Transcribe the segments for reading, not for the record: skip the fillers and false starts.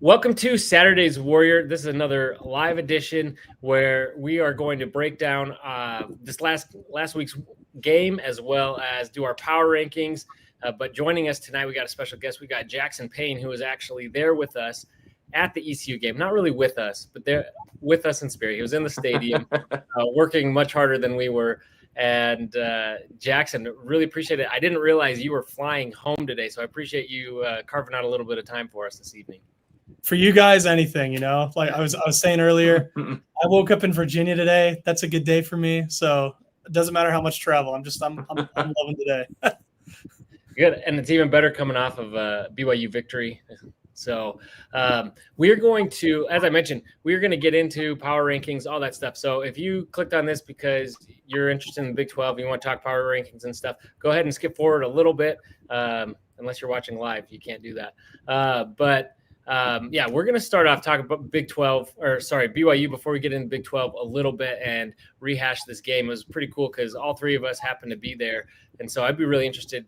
Welcome to Saturday's Warrior. This is another live edition where we are going to break down this last week's game as well as do our power rankings. But joining us tonight, we got a special guest. We got Jackson Payne, who was actually there with us at the ECU game. Not really with us, but there with us in spirit. He was in the stadium, working much harder than we were. And Jackson, really appreciate it. I didn't realize you were flying home today, so I appreciate you carving out a little bit of time for us this evening. For you guys, anything, like I was saying earlier, I woke up in Virginia today. That's a good day for me. So it doesn't matter how much travel. I'm loving today. Good. And it's even better coming off of a BYU victory. So we're going to, as I mentioned, we're going to get into power rankings, all that stuff. So if you clicked on this because you're interested in the Big 12, and you want to talk power rankings and stuff, go ahead and skip forward a little bit. Unless you're watching live, you can't do that. We're going to start off talking about BYU before we get into Big 12 a little bit and rehash this game. It was pretty cool because all three of us happened to be there. And so I'd be really interested,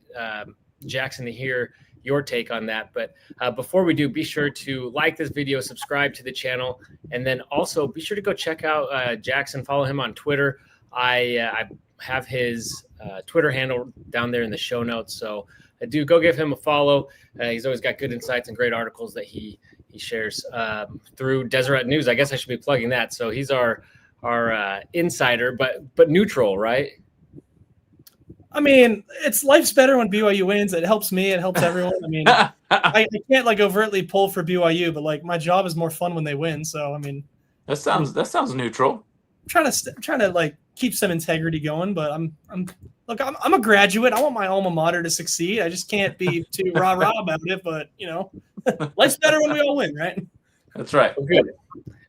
Jackson, to hear your take on that. But before we do, be sure to like this video, subscribe to the channel, and then also be sure to go check out Jackson, follow him on Twitter. I have his Twitter handle down there in the show notes. So do go give him a follow. He's always got good insights and great articles that he shares through Deseret News. I guess I should be plugging that. So he's our insider, but neutral, right? I mean, life's better when BYU wins. It helps me. It helps everyone. I mean, I can't overtly pull for BYU, but my job is more fun when they win. So I mean, that sounds neutral. I'm trying to keep some integrity going, but I'm a graduate. I want my alma mater to succeed. I just can't be too rah-rah about it, but life's better when we all win, right? That's right. Good.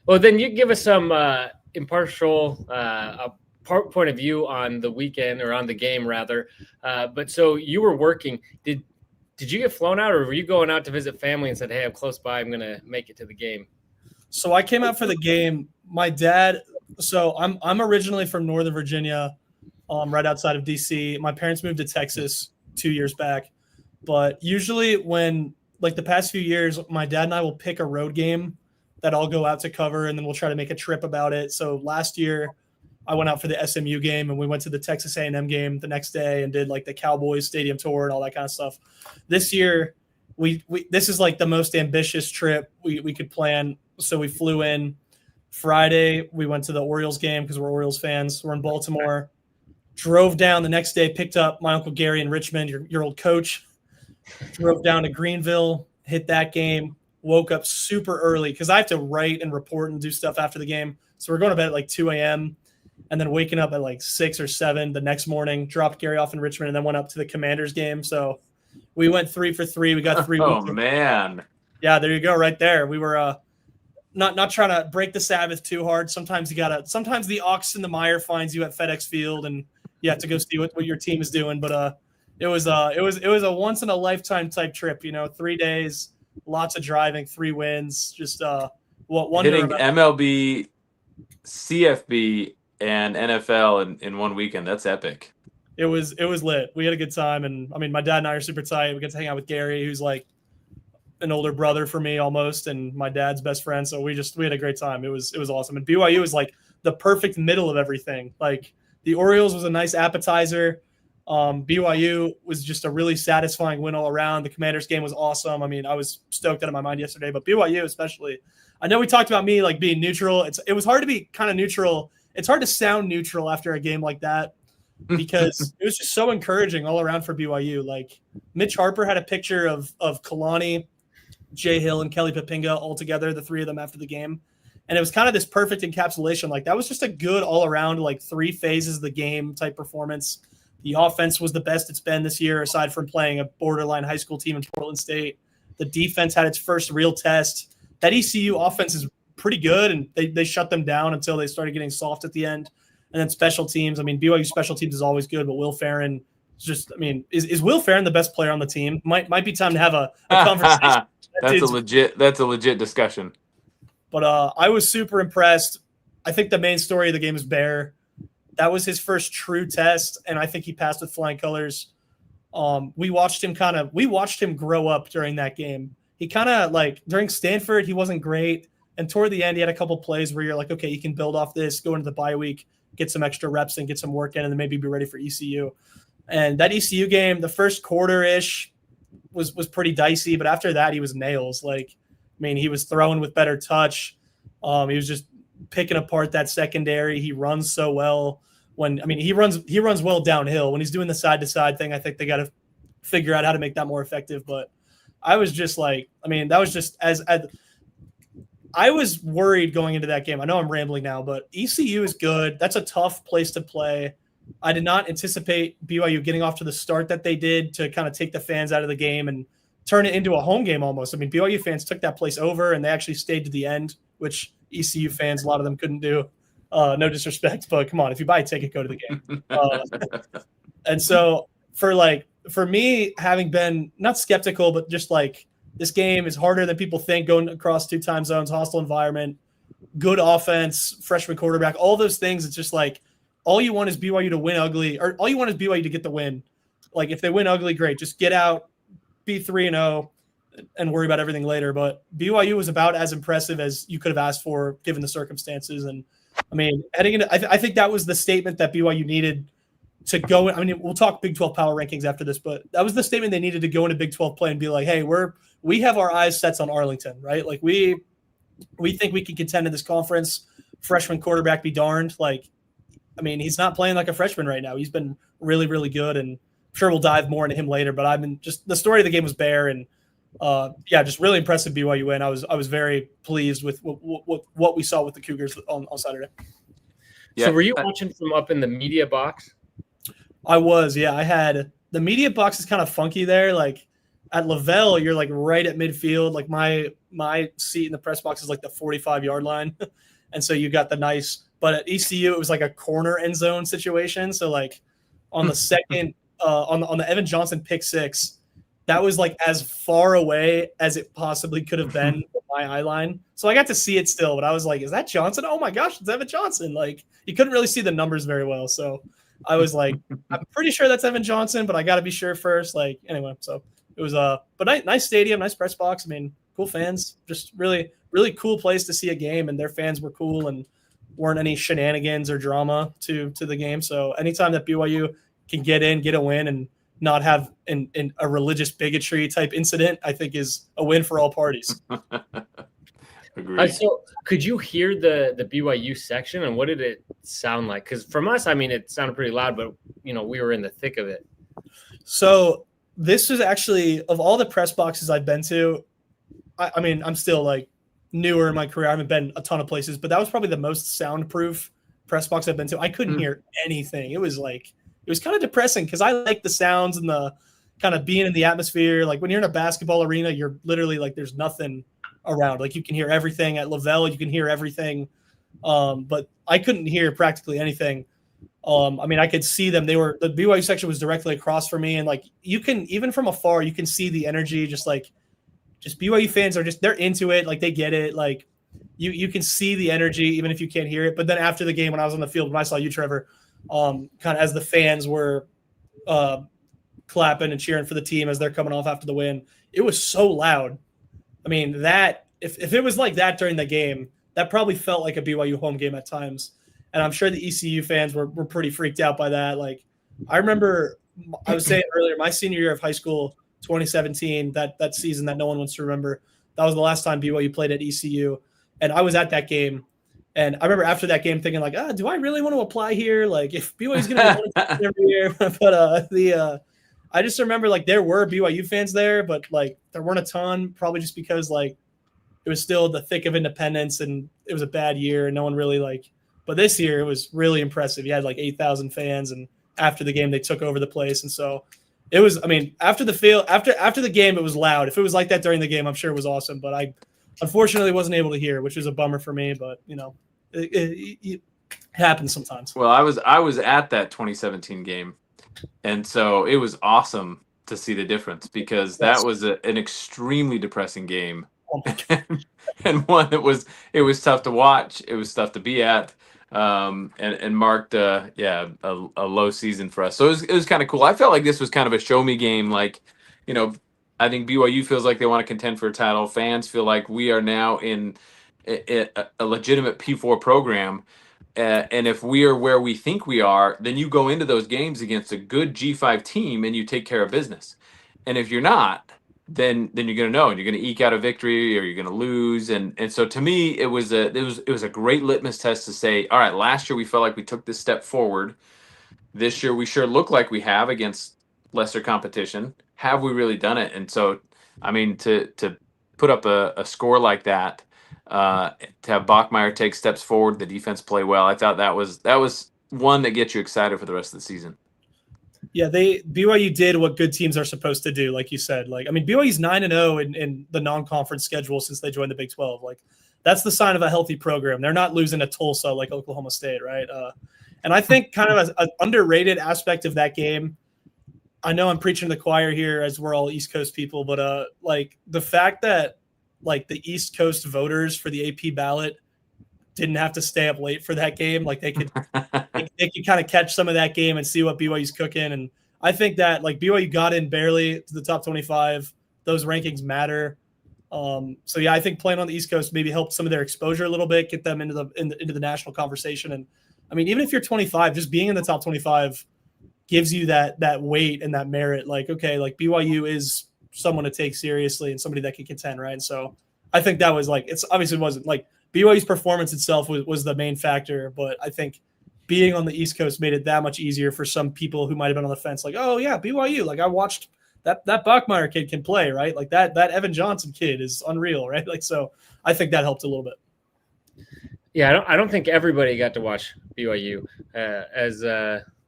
Well, then you give us some impartial point of view on the weekend, or on the game rather. But so you were working. Did you get flown out, or were you going out to visit family and said, "Hey, I'm close by. I'm going to make it to the game"? So I came out for the game. My dad. So I'm originally from Northern Virginia, right outside of DC. My parents moved to Texas 2 years back, but usually when the past few years, my dad and I will pick a road game that I'll go out to cover, and then we'll try to make a trip about it. So last year, I went out for the SMU game, and we went to the Texas A&M game the next day and did the Cowboys stadium tour and all that kind of stuff. This year, this is the most ambitious trip we could plan. So we flew in Friday. We went to the Orioles game because we're Orioles fans. We're in Baltimore. Drove down the next day, picked up my Uncle Gary in Richmond, your old coach. Drove down to Greenville, hit that game. Woke up super early because I have to write and report and do stuff after the game. So we're going to bed at 2 a.m. and then waking up at 6 or 7 the next morning. Dropped Gary off in Richmond and then went up to the Commanders game. So we went 3 for 3. We got 3. Oh man! Yeah, there you go, right there. We were not trying to break the Sabbath too hard. Sometimes the ox in the mire finds you at FedEx Field, and you have to go see what your team is doing. But it was a once in a lifetime type trip. 3 days, lots of driving, 3 wins. Just hitting MLB, CFB, and NFL in one weekend. That's epic. It was lit. We had a good time, and I mean, my dad and I are super tight. We got to hang out with Gary, who's an older brother for me almost, and my dad's best friend. So we had a great time. It was awesome. And BYU was the perfect middle of everything. The Orioles was a nice appetizer. BYU was just a really satisfying win all around. The Commanders game was awesome. I mean, I was stoked out of my mind yesterday, but BYU especially. I know we talked about me being neutral. It was hard to be kind of neutral. It's hard to sound neutral after a game like that because it was just so encouraging all around for BYU. Mitch Harper had a picture of Kalani, Jay Hill, and Kelly Papinga all together, the 3 of them after the game. And it was kind of this perfect encapsulation. That was just a good all around, 3 phases of the game type performance. The offense was the best it's been this year, aside from playing a borderline high school team in Portland State. The defense had its first real test. That ECU offense is pretty good, and they shut them down until they started getting soft at the end. And then special teams. I mean, BYU special teams is always good, but Will Farron is Will Farron the best player on the team? Might be time to have a conversation. That's a legit discussion. But I was super impressed. I think the main story of the game is Bear. That was his first true test, and I think he passed with flying colors. We watched him grow up during that game. he kind of like during Stanford, he wasn't great. And toward the end, he had a couple plays where you're like, okay, you can build off this, go into the bye week, get some extra reps and get some work in, and then maybe be ready for ECU. And that ECU game, the first quarter-ish was pretty dicey, but after that, he was nails. Like, I mean, he was throwing with better touch. He was just picking apart that secondary. He runs so well. He runs well downhill. When he's doing the side-to-side thing, I think they got to figure out how to make that more effective. But I was just like, that was just as I was worried going into that game. I know I'm rambling now, but ECU is good. That's a tough place to play. I did not anticipate BYU getting off to the start that they did to kind of take the fans out of the game and turn it into a home game almost. BYU fans took that place over, and they actually stayed to the end, which ECU fans, a lot of them couldn't do. No disrespect, but come on, if you buy a ticket, go to the game. And so for me, having been not skeptical, but just like this game is harder than people think, going across 2 time zones, hostile environment, good offense, freshman quarterback, all those things. It's just like all you want is BYU to win ugly, or all you want is BYU to get the win. Like if they win ugly, great. Just get out, be 3-0, and worry about everything later. But BYU was about as impressive as you could have asked for given the circumstances. And heading into, I think that was the statement that BYU needed to go. We'll talk Big 12 power rankings after this, but that was the statement they needed to go into Big 12 play and be like, hey, we have our eyes set on Arlington, right? Like we think we can contend in this conference. Freshman quarterback be darned. He's not playing like a freshman right now. He's been really, really good, and I'm sure we'll dive more into him later. But just the story of the game was Bear, and just really impressive BYU win. I was very pleased with what we saw with the Cougars on Saturday. Yeah. So were you watching from up in the media box? I was, yeah. I had the media box is kind of funky there. Like at Lavelle, you're like right at midfield. Like my seat in the press box is like the 45-yard line, and so you got the nice. But at ECU, it was like a corner end zone situation. So like on the second, on the Evan Johnson pick six, that was like as far away as it possibly could have been from my eye line. So I got to see it still, but I was like, is that Johnson? Oh my gosh, it's Evan Johnson. Like you couldn't really see the numbers very well. So I was like, I'm pretty sure that's Evan Johnson, but I got to be sure first. Like anyway, so it was but nice stadium, nice press box. Cool fans, just really, really cool place to see a game, and their fans were cool and weren't any shenanigans or drama to the game. So anytime that BYU can get in, get a win, and not have a religious bigotry type incident, I think is a win for all parties. Agreed. So could you hear the BYU section, and what did it sound like? Because from us, it sounded pretty loud, but we were in the thick of it. So this was actually, of all the press boxes I've been to, I'm still like newer in my career. I haven't been a ton of places, but that was probably the most soundproof press box I've been to. I couldn't hear anything. It was kind of depressing because I like the sounds and the kind of being in the atmosphere. Like when you're in a basketball arena, you're literally like, there's nothing around. Like you can hear everything. At Lavelle, you can hear everything. But I couldn't hear practically anything. I could see them. The BYU section was directly across from me. And like, you can, even from afar, you can see the energy, just BYU fans are they're into it. Like they get it. Like you can see the energy, even if you can't hear it. But then after the game, when I was on the field, when I saw you, Trevor, kind of as the fans were clapping and cheering for the team as they're coming off after the win, it was so loud. That if it was like that during the game, that probably felt like a BYU home game at times. And I'm sure the ECU fans were pretty freaked out by that. Like I remember I was saying earlier, my senior year of high school, 2017, that season that no one wants to remember, that was the last time BYU played at ECU. And I was at that game. And I remember after that game thinking like, do I really want to apply here? Like if BYU's going to be every year, but I just remember like there were BYU fans there, but like there weren't a ton, probably just because like it was still the thick of independence and it was a bad year and no one really but this year it was really impressive. You had like 8,000 fans, and after the game they took over the place. And so it was, after the game, it was loud. If it was like that during the game, I'm sure it was awesome, but I unfortunately wasn't able to hear, which was a bummer for me, but it happens sometimes. Well, I was at that 2017 game, and so it was awesome to see the difference because that was an extremely depressing game, and one that it was tough to watch. It was tough to be at, and marked a low season for us. So it was kind of cool. I felt like this was kind of a show me game, like I think BYU feels like they want to contend for a title. Fans feel like we are now in a legitimate P4 program. And if we are where we think we are, then you go into those games against a good G5 team and you take care of business. And if you're not, then you're going to know, and you're going to eke out a victory or you're going to lose. And so to me, it was a great litmus test to say, all right, last year we felt like we took this step forward. This year we sure look like we have against lesser competition. Have we really done it? And so, I mean, to put up a score like that, to have Bachmeier take steps forward, the defense play well, I thought that was one that gets you excited for the rest of the season. Yeah, BYU did what good teams are supposed to do, like you said. Like, I mean, BYU's 9-0 in the non-conference schedule since they joined the Big 12. Like, that's the sign of a healthy program. They're not losing to Tulsa like Oklahoma State, right? And I think kind of an underrated aspect of that game, I know I'm preaching to the choir here as we're all East Coast people, but like the fact that like the East Coast voters for the AP ballot didn't have to stay up late for that game. Like they could kind of catch some of that game and see what BYU's cooking. And I think that like BYU got in barely to the top 25. Those rankings matter. So yeah, I think playing on the East Coast maybe helped some of their exposure a little bit, get them into the national conversation. And I mean, even if you're 25, just being in the top 25 gives you that weight and that merit. Like, okay, like BYU is someone to take seriously and somebody that can contend, right? And so I think that was like, it's obviously wasn't like BYU's performance itself was the main factor, but I think being on the East Coast made it that much easier for some people who might have been on the fence. Like, oh yeah, BYU. Like I watched that Bachmeier kid can play, right? Like that Evan Johnson kid is unreal, right? Like, so I think that helped a little bit. Yeah, I don't think everybody got to watch BYU.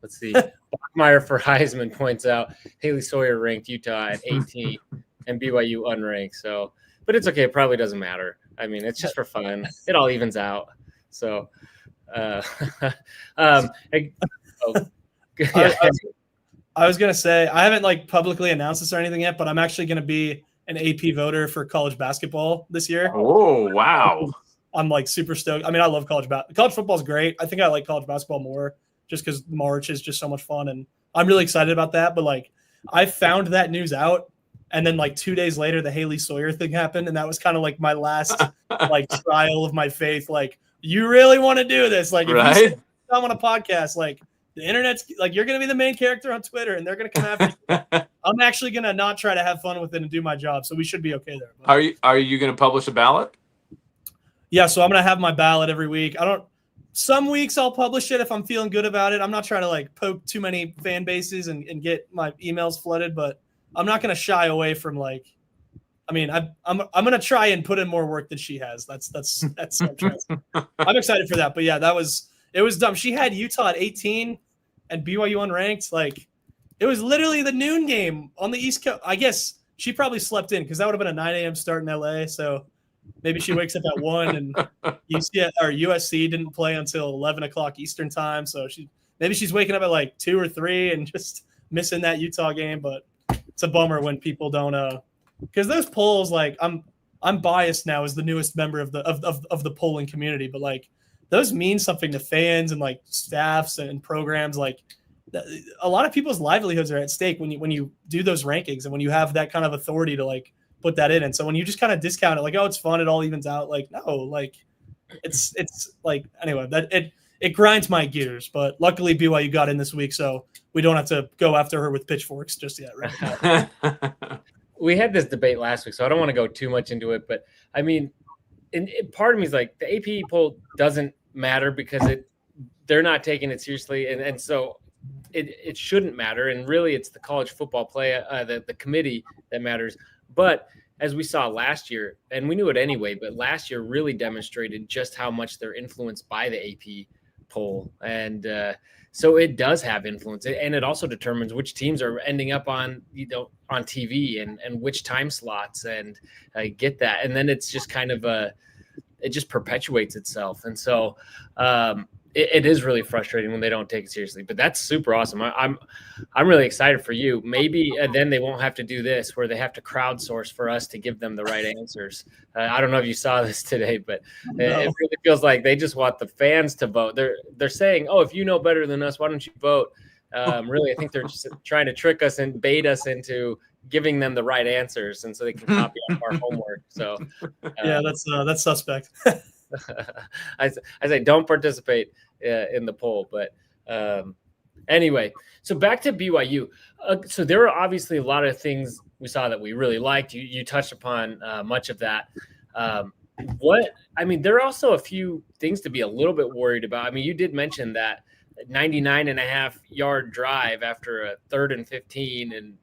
Let's see, Bachmeier for Heisman points out Haley Sawyer ranked Utah at 18 and BYU unranked. So, but it's okay. It probably doesn't matter. I mean, it's just for fun. It all evens out. So, I was going to say, I haven't like publicly announced this or anything yet, but I'm actually going to be an AP voter for college basketball this year. Oh, wow. I'm like super stoked. I mean, I love college football is great. I think I like college basketball more just because March is just so much fun. And I'm really excited about that. But like, I found that news out. And then like 2 days later, the Haley Sawyer thing happened. And that was kind of like my last like trial of my faith. Like, you really want to do this? Like, if you say I'm on a podcast, like the internet's like, you're going to be the main character on Twitter and they're going to come after you. I'm actually going to not try to have fun with it and do my job. So we should be okay there. But. Are you going to publish a ballot? Yeah. So I'm going to have my ballot every week. Some weeks I'll publish it if I'm feeling good about it. I'm not trying to like poke too many fan bases and get my emails flooded, but I'm not going to shy away from like, I mean, I'm going to try and put in more work than she has. That's I'm excited for that. But yeah, it was dumb. She had Utah at 18 and BYU unranked. Like it was literally the noon game on the East Coast. I guess she probably slept in because that would have been a 9 a.m. start in LA. So maybe she wakes up at 1 and USC didn't play until 11 o'clock Eastern time. So maybe she's waking up at like 2 or 3 and just missing that Utah game. But it's a bummer when people don't because those polls, like I'm biased now as the newest member of the polling community, but like those mean something to fans and like staffs and programs. Like a lot of people's livelihoods are at stake when you do those rankings and when you have that kind of authority to like put that in. And so when you just kind of discount it, like, oh, it's fun, it all evens out. Like, no, like it's like, anyway, that it grinds my gears, but luckily BYU got in this week. So we don't have to go after her with pitchforks just yet. Right. We had this debate last week, so I don't want to go too much into it, but I mean, part of me is like the AP poll doesn't matter because they're not taking it seriously. And so it shouldn't matter. And really it's the college football play, the committee that matters. But as we saw last year, and we knew it anyway, but last year really demonstrated just how much they're influenced by the AP poll. And so it does have influence. And it also determines which teams are ending up on TV and which time slots, and get that. And then it's just kind of it just perpetuates itself. And so it is really frustrating when they don't take it seriously, but that's super awesome. I'm really excited for you. Maybe then they won't have to do this where they have to crowdsource for us to give them the right answers. I don't know if you saw this today, but it really feels like they just want the fans to vote. They're saying, oh, if you know better than us, why don't you vote? Really, I think they're just trying to trick us and bait us into giving them the right answers, and so they can copy our homework. So yeah, that's suspect. I say don't participate in the poll, but anyway, so back to BYU. So there are obviously a lot of things we saw that we really liked. You touched upon much of that. There are also a few things to be a little bit worried about. I mean, you did mention that 99.5-yard drive after a 3rd and 15, and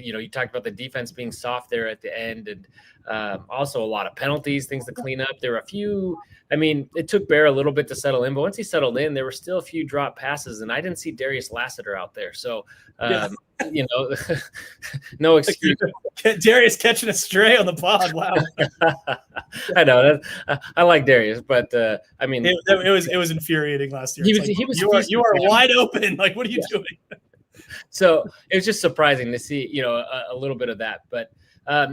you talked about the defense being soft there at the end, and also a lot of penalties, things to clean up. There were a few. I mean, it took Bear a little bit to settle in, but once he settled in, there were still a few drop passes, and I didn't see Darius Lassiter out there. So, no excuse. Darius catching a stray on the pod. Wow. I know that. I like Darius, but I mean, it was infuriating last year. You are wide open. Like, what are you doing? So it was just surprising to see, a little bit of that. But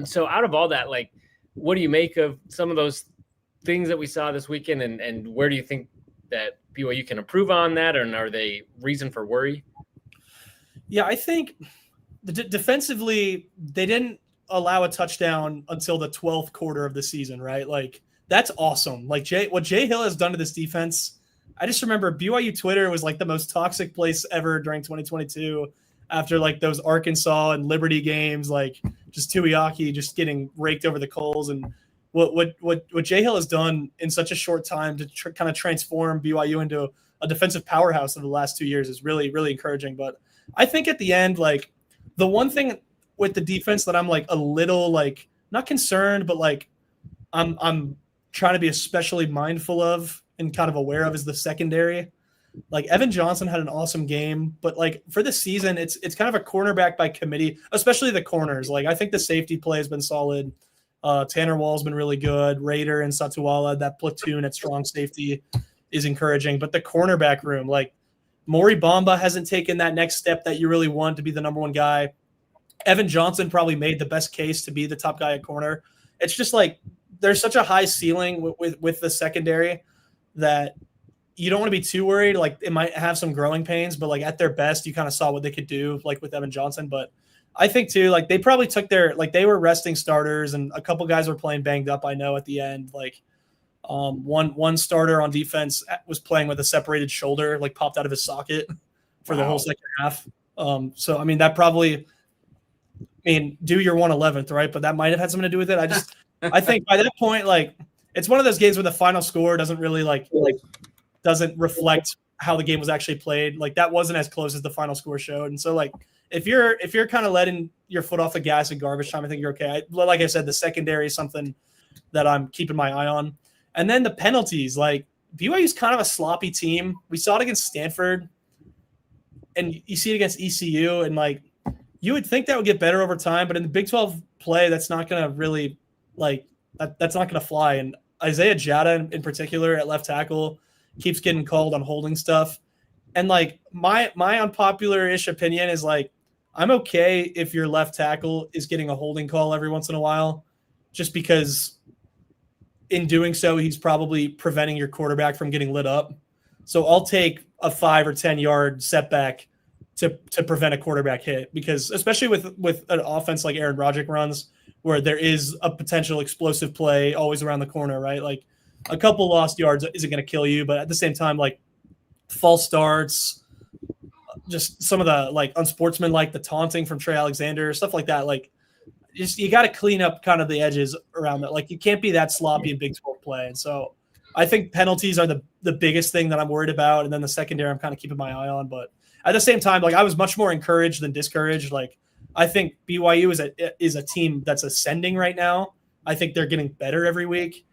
so out of all that, like, what do you make of some of those things that we saw this weekend, and where do you think that BYU can improve on that, and are they reason for worry? Yeah, I think defensively, they didn't allow a touchdown until the 12th quarter of the season, right? Like, that's awesome. Like, what Jay Hill has done to this defense, I just remember BYU Twitter was like the most toxic place ever during 2022 after like those Arkansas and Liberty games, like just Tuiaki just getting raked over the coals. And what Jay Hill has done in such a short time to kind of transform BYU into a defensive powerhouse of the last 2 years is really, really encouraging. But I think at the end, like, the one thing with the defense that I'm like a little like not concerned, but like I'm trying to be especially mindful of and kind of aware of is the secondary. Like, Evan Johnson had an awesome game, but like for the season, it's kind of a cornerback by committee, especially the corners. Like, I think the safety play has been solid. Tanner Wall's been really good. Raider and Satuala, that platoon at strong safety is encouraging. But the cornerback room, like, Maury Bamba hasn't taken that next step that you really want to be the number one guy. Evan Johnson probably made the best case to be the top guy at corner. It's just like there's such a high ceiling with the secondary that you don't want to be too worried. Like, it might have some growing pains, but like at their best, you kind of saw what they could do, like with Evan Johnson. But I think too, like, they probably took they were resting starters, and a couple guys were playing banged up. I know at the end, like one starter on defense was playing with a separated shoulder, like popped out of his socket for the whole second half. So I mean, that probably, do your 111th, right? But that might have had something to do with it. I think by that point, like, it's one of those games where the final score doesn't really doesn't reflect how the game was actually played. Like, that wasn't as close as the final score showed. And so, like, if you're kind of letting your foot off the gas in garbage time, I think you're okay. Like I said, the secondary is something that I'm keeping my eye on. And then the penalties, like, BYU's kind of a sloppy team. We saw it against Stanford, and you see it against ECU, and like, you would think that would get better over time, but in the Big 12 play, that's not going to really that's not going to fly. And Isaiah Jada in particular at left tackle keeps getting called on holding stuff. And like, my unpopular-ish opinion is, like, I'm okay if your left tackle is getting a holding call every once in a while, just because in doing so, he's probably preventing your quarterback from getting lit up. So I'll take a 5 or 10 yard setback to prevent a quarterback hit, because especially with an offense like Aaron Roderick runs, where there is a potential explosive play always around the corner, right? Like, a couple lost yards isn't going to kill you, but at the same time, like, false starts, just some of the like unsportsmanlike, the taunting from Trey Alexander, stuff like that. Like, you got to clean up kind of the edges around that. Like, you can't be that sloppy in Big 12 play. And so I think penalties are the biggest thing that I'm worried about. And then the secondary, I'm kind of keeping my eye on. But at the same time, like, I was much more encouraged than discouraged. Like, I think BYU is a team that's ascending right now. I think they're getting better every week.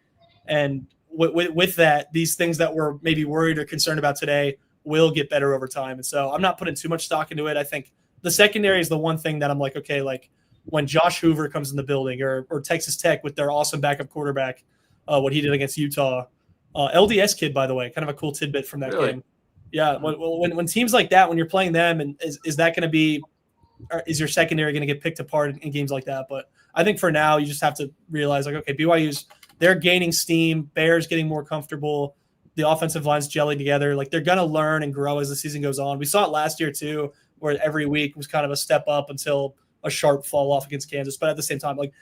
And with that, these things that we're maybe worried or concerned about today will get better over time. And so I'm not putting too much stock into it. I think the secondary is the one thing that I'm like, okay, like, when Josh Hoover comes in the building, or Texas Tech with their awesome backup quarterback, what he did against Utah. LDS kid, by the way, kind of a cool tidbit from that game. Yeah, when teams like that, when you're playing them, and is that going to be – is your secondary going to get picked apart in games like that? But I think for now, you just have to realize, like, okay, BYU's – they're gaining steam. Bears getting more comfortable. The offensive line's gelling together. Like they're going to learn and grow as the season goes on. We saw it last year too, where every week was kind of a step up until a sharp fall off against Kansas. But at the same time, like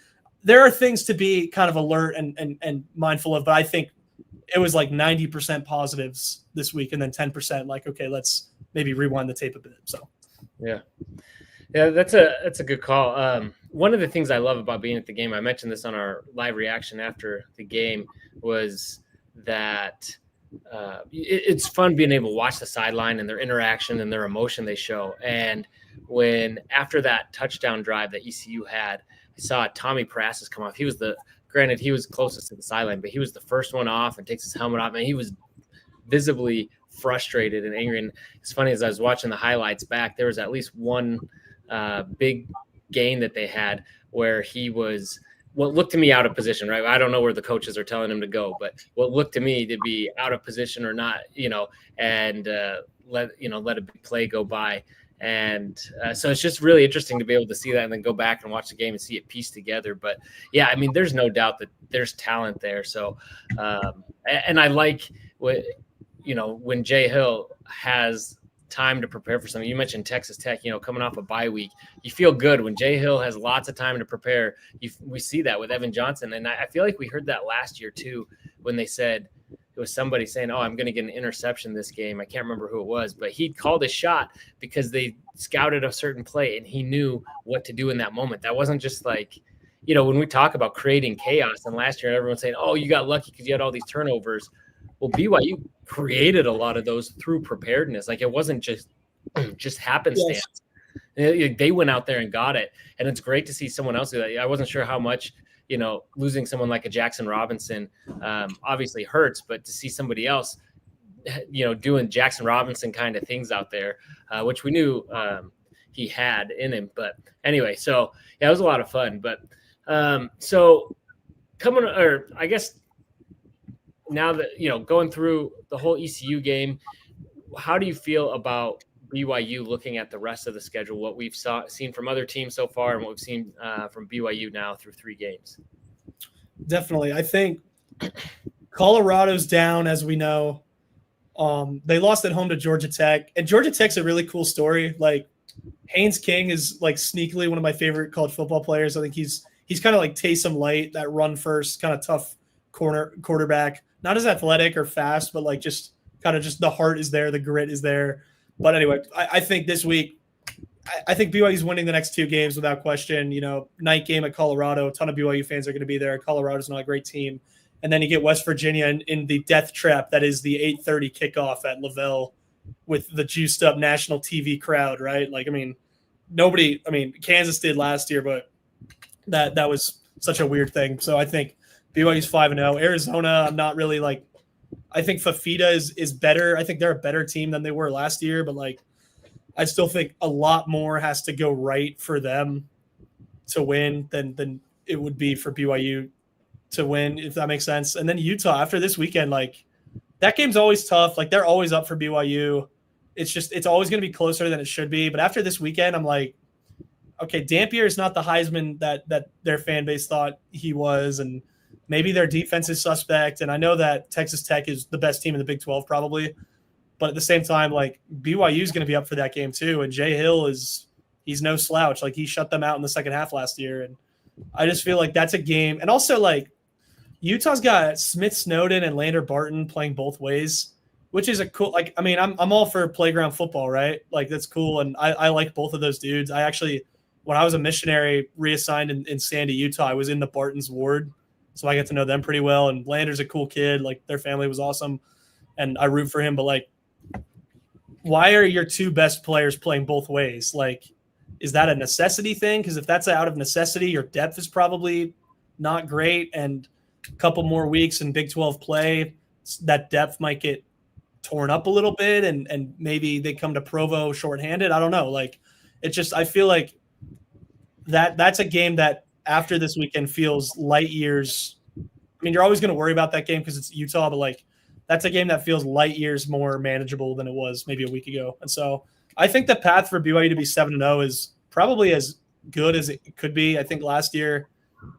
there are things to be kind of alert and mindful of. But I think it was like 90% positives this week and then 10% like, okay, let's maybe rewind the tape a bit. So, yeah, that's a good call. One of the things I love about being at the game, I mentioned this on our live reaction after the game, was that it's fun being able to watch the sideline and their interaction and their emotion they show. And when after that touchdown drive that ECU had, I saw Tommy Parassis come off. Granted, he was closest to the sideline, but he was the first one off and takes his helmet off, and he was visibly frustrated and angry. And it's funny, as I was watching the highlights back, there was at least one big gain that they had where he was what looked to me out of position, right? I don't know where the coaches are telling him to go, but what looked to me to be out of position or not, and let a big play go by. And so it's just really interesting to be able to see that and then go back and watch the game and see it pieced together. But yeah, I mean, there's no doubt that there's talent there. So, and I like when Jay Hill has time to prepare for something. You mentioned Texas Tech, coming off a bye week, you feel good when Jay Hill has lots of time to prepare. We see that with Evan Johnson. And I feel like we heard that last year too, when they said, it was somebody saying, oh, I'm going to get an interception this game. I can't remember who it was, but he called a shot because they scouted a certain play and he knew what to do in that moment. That wasn't just like, when we talk about creating chaos, and last year everyone's saying, oh, you got lucky because you had all these turnovers. Well, BYU created a lot of those through preparedness. Like it wasn't just happenstance. Yes. They went out there and got it. And it's great to see someone else do that. I wasn't sure how much, losing someone like a Jackson Robinson obviously hurts, but to see somebody else, doing Jackson Robinson kind of things out there, which we knew he had in him. But anyway, so yeah, it was a lot of fun. But so I guess now that, going through the whole ECU game, how do you feel about BYU looking at the rest of the schedule, what we've seen from other teams so far and what we've seen from BYU now through 3 games? Definitely. I think Colorado's down, as we know. They lost at home to Georgia Tech, and Georgia Tech's a really cool story. Like Haynes King is like sneakily one of my favorite college football players. I think he's kind of like Taysom Light, that run first, kind of tough quarterback, not as athletic or fast, but like just the heart is there. The grit is there. But anyway, I think this week, I think BYU's winning the next 2 games without question. Night game at Colorado, a ton of BYU fans are going to be there. Colorado's not a great team. And then you get West Virginia in the death trap that is the 8:30 kickoff at Lavelle with the juiced up national TV crowd, right? Like, Kansas did last year, but that was such a weird thing. So I think BYU's 5-0. Arizona, I'm not really like, I think Fafita is better. I think they're a better team than they were last year, but like, I still think a lot more has to go right for them to win than it would be for BYU to win, if that makes sense. And then Utah after this weekend, like that game's always tough. Like they're always up for BYU. It's always going to be closer than it should be. But after this weekend, I'm like, okay, Dampier is not the Heisman that their fan base thought he was. And maybe their defense is suspect. And I know that Texas Tech is the best team in the Big 12 probably. But at the same time, like BYU is going to be up for that game too. And Jay Hill he's no slouch. Like he shut them out in the second half last year. And I just feel like that's a game. And also like Utah's got Smith Snowden and Lander Barton playing both ways, which is a cool, like, I'm all for playground football, right? Like that's cool. And I like both of those dudes. I actually, when I was a missionary reassigned in Sandy, Utah, I was in the Barton's ward. So I get to know them pretty well. And Lander's a cool kid. Like their family was awesome. And I root for him. But like, why are your 2 best players playing both ways? Like, is that a necessity thing? Because if that's out of necessity, your depth is probably not great. And a couple more weeks in Big 12 play, that depth might get torn up a little bit. And maybe they come to Provo shorthanded. I don't know. Like, I feel like that's a game that after this weekend feels light years. You're always going to worry about that game because it's Utah, but like, that's a game that feels light years more manageable than it was maybe a week ago. And so I think the path for BYU to be 7-0 is probably as good as it could be. I think last year,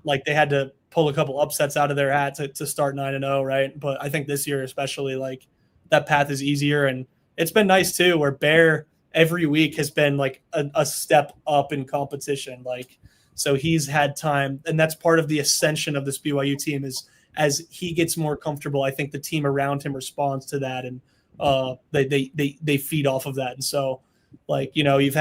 like they had to pull a couple upsets out of their hat to start 9-0, right? But I think this year especially, like, that path is easier, and it's been nice too, where Bear every week has been like a step up in competition. Like, so he's had time, and that's part of the ascension of this BYU team is as he gets more comfortable, I think the team around him responds to that, and they feed off of that. And so, like, you know, you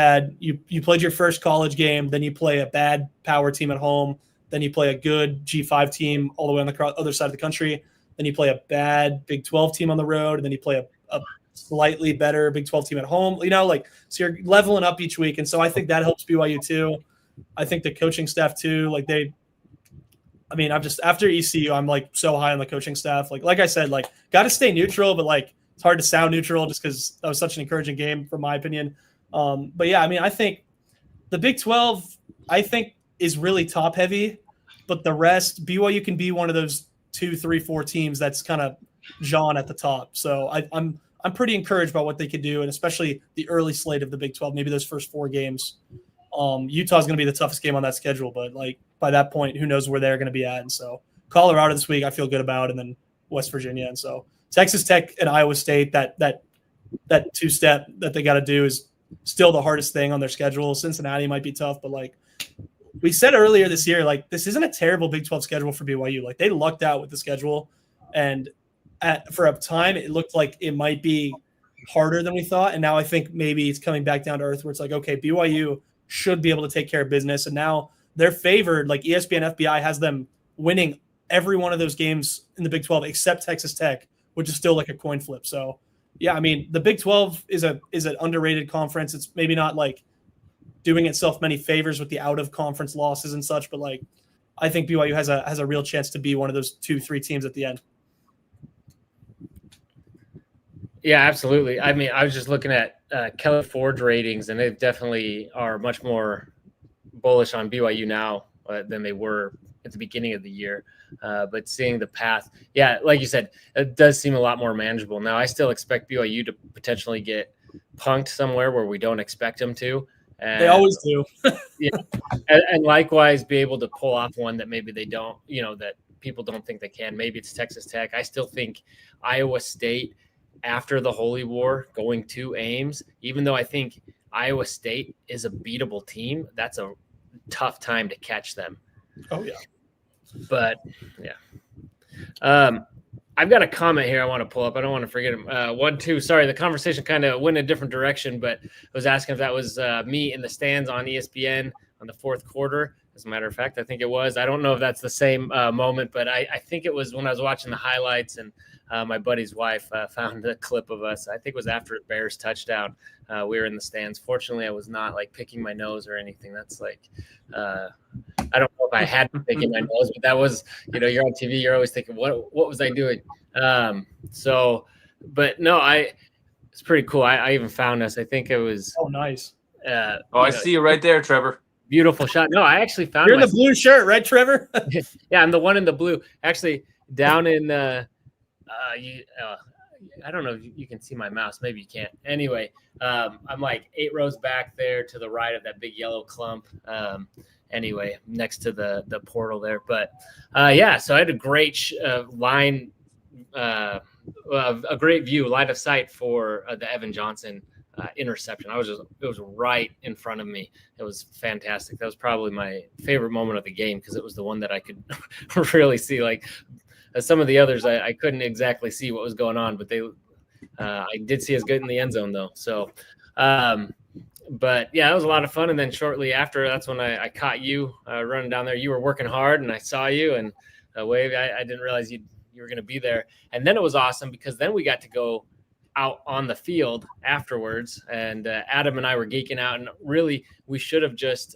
played your first college game, then you play a bad power team at home, then you play a good G5 team all the way on the other side of the country, then you play a bad Big 12 team on the road, and then you play a slightly better Big 12 team at home, you know, like, so you're leveling up each week. And so I think that helps BYU too. I think the coaching staff too, like I'm just, after ECU, I'm like so high on the coaching staff. Like I said, like, got to stay neutral, but like, it's hard to sound neutral just because that was such an encouraging game from my opinion. But yeah, I mean, I think the Big 12, I think, is really top heavy, but the rest, BYU can be one of those 2, 3, 4 teams that's kind of Jean at the top. So I'm pretty encouraged by what they could do, and especially the early slate of the Big 12, maybe those first 4 games. Utah's going to be the toughest game on that schedule, but like by that point, who knows where they're going to be at. And so Colorado this week, I feel good about, and then West Virginia. And so Texas Tech and Iowa State, that 2-step that they got to do is still the hardest thing on their schedule. Cincinnati might be tough, but like we said earlier this year, like, this isn't a terrible Big 12 schedule for BYU. Like, they lucked out with the schedule, and for a time it looked like it might be harder than we thought. And now I think maybe it's coming back down to earth where it's like, okay, BYU should be able to take care of business. And now they're favored. Like, ESPN FBI has them winning every one of those games in the Big 12 except Texas Tech, which is still like a coin flip. So yeah, I mean, the Big 12 is an underrated conference. It's maybe not like doing itself many favors with the out of conference losses and such, but like, I think BYU has a real chance to be one of those 2-3 teams at the end. Yeah, absolutely. I mean, I was just looking at Kelly Ford's ratings, and they definitely are much more bullish on BYU now than they were at the beginning of the year. But seeing the path, yeah, like you said, it does seem a lot more manageable. Now, I still expect BYU to potentially get punked somewhere where we don't expect them to. And, they always do. Yeah, and likewise be able to pull off one that maybe they don't, you know, that people don't think they can. Maybe it's Texas Tech. I still think Iowa State, after the Holy War, going to Ames, even though I think Iowa State is a beatable team, that's a tough time to catch them. Oh, yeah. But, yeah. I've got a comment here I want to pull up. I don't want to forget him. Sorry, the conversation kind of went a different direction, but I was asking if that was me in the stands on ESPN on the fourth quarter. As a matter of fact, I think it was. I don't know if that's the same moment, but I think it was when I was watching the highlights, and my buddy's wife found a clip of us. I think it was after a Bears touchdown. We were in the stands. Fortunately, I was not like picking my nose or anything. That's like, I don't know if I had been picking my nose, but that was, you know, you're on TV. You're always thinking, what was I doing? But no, it's pretty cool. I even found us. I think it was. Oh, nice. I see you right there, Trevor. Beautiful shot. No, I actually found. You're in the blue shirt, right, Trevor? Yeah, I'm the one in the blue. Actually, down in I don't know if you can see my mouse. Maybe you can't. Anyway, I'm like 8 rows back there to the right of that big yellow clump. Anyway, next to the portal there. But yeah, so I had a great line, a great view, line of sight for the Evan Johnson interception. It was right in front of me. It was fantastic. That was probably my favorite moment of the game because it was the one that I could really see. Like some of the others, I couldn't exactly see what was going on, but I did see us good in the end zone though. So, but yeah, it was a lot of fun. And then shortly after, that's when I caught you running down there. You were working hard, and I saw you and wave. I didn't realize you were going to be there. And then it was awesome because then we got to go out on the field afterwards, and Adam and I were geeking out, and really we should have just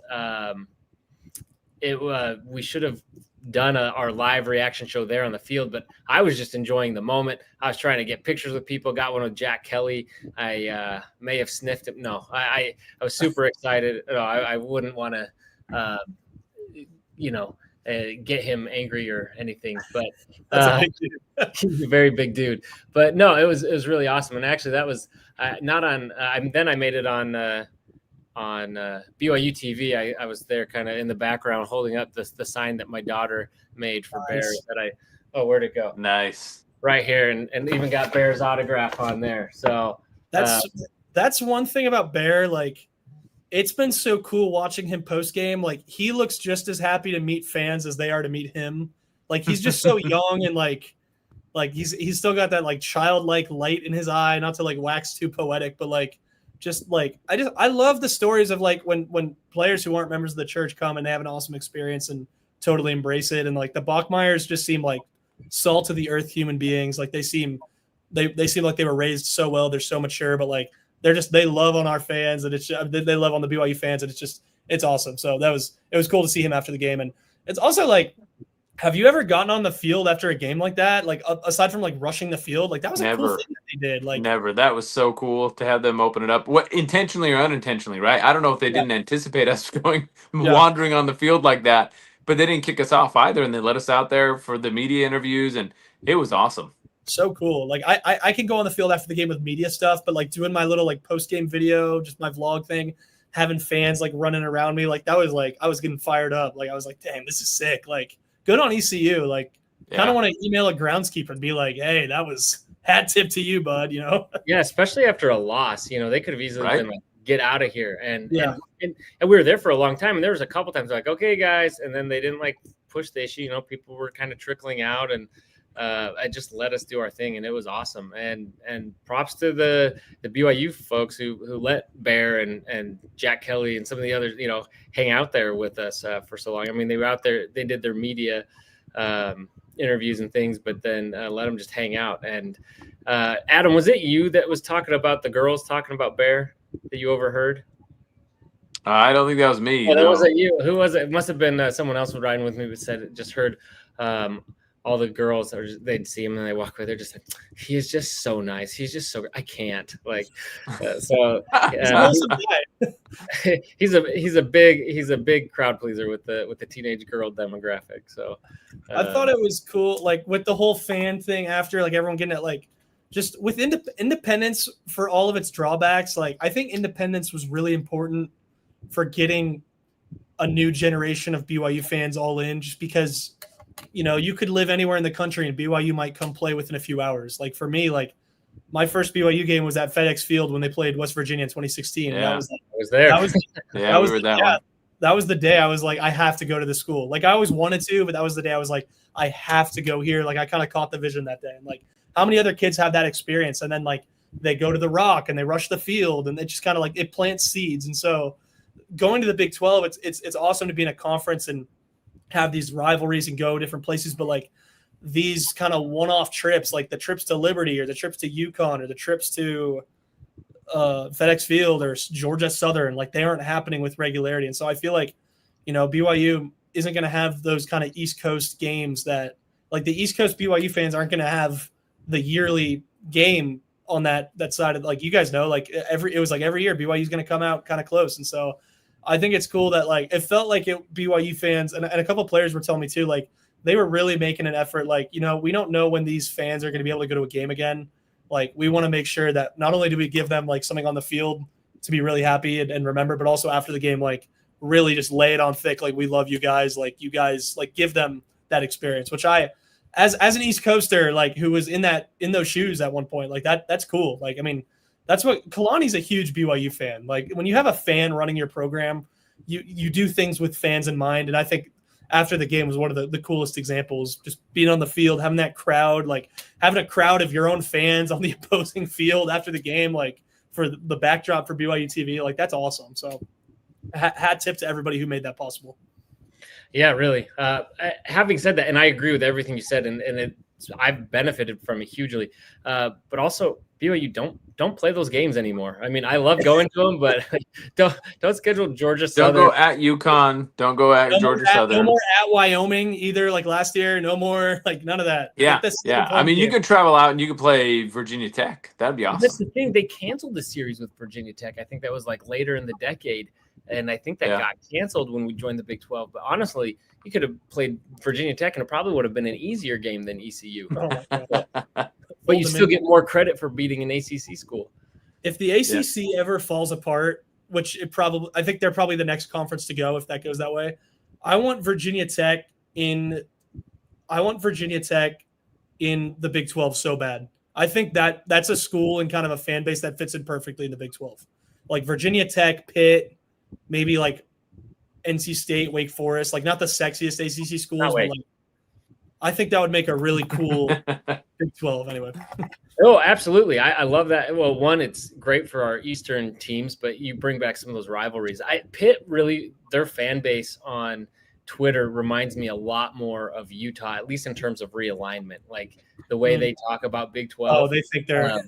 we should have done our live reaction show there on the field, but I was just enjoying the moment. I was trying to get pictures with people, got one with Jack Kelly. I may have sniffed him. No, I was super excited. No, I wouldn't want to get him angry or anything, but he's a very big dude. But no, it was really awesome. And actually that was not on then I made it on BYU TV. I was there kind of in the background holding up the sign that my daughter made for Bear that where'd it go? Nice. Right here, and even got Bear's autograph on there. So that's one thing about Bear. Like, it's been so cool watching him post game. Like, he looks just as happy to meet fans as they are to meet him. Like, he's just so young and like he's still got that like childlike light in his eye. Not to like wax too poetic, but like just like I love the stories of like when players who aren't members of the church come and they have an awesome experience and totally embrace it. And like the Bachmeyers just seem like salt of the earth human beings. Like they seem like they were raised so well. They're so mature, but like they love on our fans, and they love on the BYU fans, and it's awesome. So it was cool to see him after the game. And it's also like, have you ever gotten on the field after a game like that? Like aside from like rushing the field, like that was a cool thing that they did. Like never. That was so cool to have them open it up. What, intentionally or unintentionally, right? I don't know if they didn't anticipate us wandering on the field like that, but they didn't kick us off either, and they let us out there for the media interviews, and it was awesome. So cool. Like I can go on the field after the game with media stuff, but like doing my little like post game video, just my vlog thing, having fans like running around me, like that was like I was getting fired up. Like I was like, damn, this is sick. Like good on ECU. Like kind of want to email a groundskeeper and be like, hey, that was hat tip to you, bud. You know? Yeah, especially after a loss. You know, they could have easily been like, get out of here. And we were there for a long time, and there was a couple times like, okay, guys, and then they didn't like push the issue. You know, people were kind of trickling out, and I just let us do our thing, and it was awesome. And props to the BYU folks who let Bear and Jack Kelly and some of the others, you know, hang out there with us for so long. I mean, they were out there, they did their media interviews and things, but then let them just hang out. And Adam, was it you that was talking about the girls talking about Bear that you overheard? I don't think that was me. Oh, that wasn't you. Who was it? It must have been someone else riding with me, but said just heard all the girls, they'd see him and they walk away. They're just like, he is just so nice. He's just so, I can't like, he's a big crowd pleaser with the teenage girl demographic. So I thought it was cool. Like with the whole fan thing after, like everyone getting it, like just with independence for all of its drawbacks. Like I think independence was really important for getting a new generation of BYU fans all in, just because, you know, you could live anywhere in the country and BYU might come play within a few hours. Like for me, like my first BYU game was at FedEx Field when they played West Virginia in 2016. And I was there. That was the day I was like, I have to go to the school. Like I always wanted to, but that was the day I was like, I have to go here. Like I kind of caught the vision that day. And like, how many other kids have that experience? And then like they go to the Rock and they rush the field, and it just kind of like it plants seeds. And so going to the Big 12, it's awesome to be in a conference and have these rivalries and go different places, but like these kind of one-off trips, like the trips to Liberty or the trips to UConn or the trips to FedEx Field or Georgia Southern, like they aren't happening with regularity. And so I feel like, you know, BYU isn't going to have those kind of East Coast games that like the East Coast BYU fans aren't going to have the yearly game on that side of, like, you guys know, like every year BYU is going to come out kind of close. And so I think it's cool that like it felt like BYU fans and a couple of players were telling me too, like they were really making an effort. Like, you know, we don't know when these fans are going to be able to go to a game again. Like we want to make sure that not only do we give them like something on the field to be really happy and remember, but also after the game, like really just lay it on thick. Like we love you guys. Like you guys like give them that experience, which I, as an East Coaster, like who was in those shoes at one point, like that's cool. Like, I mean, that's what Kalani's a huge BYU fan. Like when you have a fan running your program, you do things with fans in mind. And I think after the game was one of the coolest examples, just being on the field, having that crowd, like having a crowd of your own fans on the opposing field after the game, like for the backdrop for BYU TV, like that's awesome. So hat tip to everybody who made that possible. Yeah, really. Having said that, and I agree with everything you said, and I've benefited from it hugely. But also, BYU don't play those games anymore. I mean, I love going to them, but don't schedule Georgia Southern. Don't go at UConn. Don't go at Georgia Southern. No more at Wyoming either. Like last year, no more. Like none of that. Yeah, yeah. I mean, you could travel out and you could play Virginia Tech. That'd be awesome. That's the thing. They canceled the series with Virginia Tech. I think that was like later in the decade. And I think that got canceled when we joined the Big 12. But honestly, you could have played Virginia Tech, and it probably would have been an easier game than ECU. But you still get more credit for beating an ACC school. If the ACC ever falls apart, I think they're probably the next conference to go if that goes that way. I want Virginia Tech in the Big 12 so bad. I think that's a school and kind of a fan base that fits in perfectly in the Big 12. Like Virginia Tech, Pitt, maybe like NC State, Wake Forest, like not the sexiest ACC schools, but like I think that would make a really cool Big 12 anyway. Oh, absolutely. I love that. Well, one, it's great for our Eastern teams, but you bring back some of those rivalries. Pitt really, their fan base on Twitter reminds me a lot more of Utah, at least in terms of realignment. Like the way they talk about Big 12. Oh, they think they're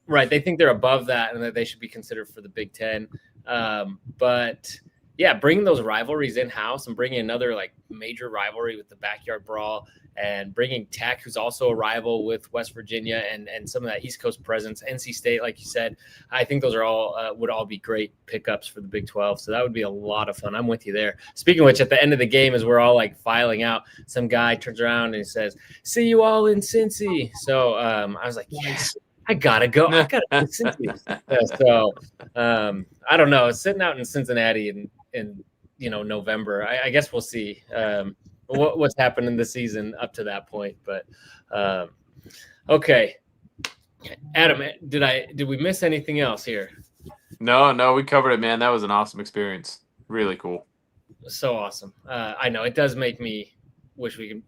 right. They think they're above that and that they should be considered for the Big 10. But yeah, bringing those rivalries in-house and bringing another like major rivalry with the backyard brawl and bringing Tech, who's also a rival with West Virginia and some of that East Coast presence, NC State, like you said, I think those are all would all be great pickups for the Big 12. So that would be a lot of fun. I'm with you there. Speaking of which, at the end of the game, as we're all like filing out, some guy turns around and he says, "See you all in Cincy." So I was like, yes. I gotta go. I gotta go to Cincy. So I don't know. Sitting out in Cincinnati in November. I guess we'll see what's happening this season up to that point. But okay, Adam, did we miss anything else here? No, we covered it, man. That was an awesome experience. Really cool. So awesome. I know it does make me wish we could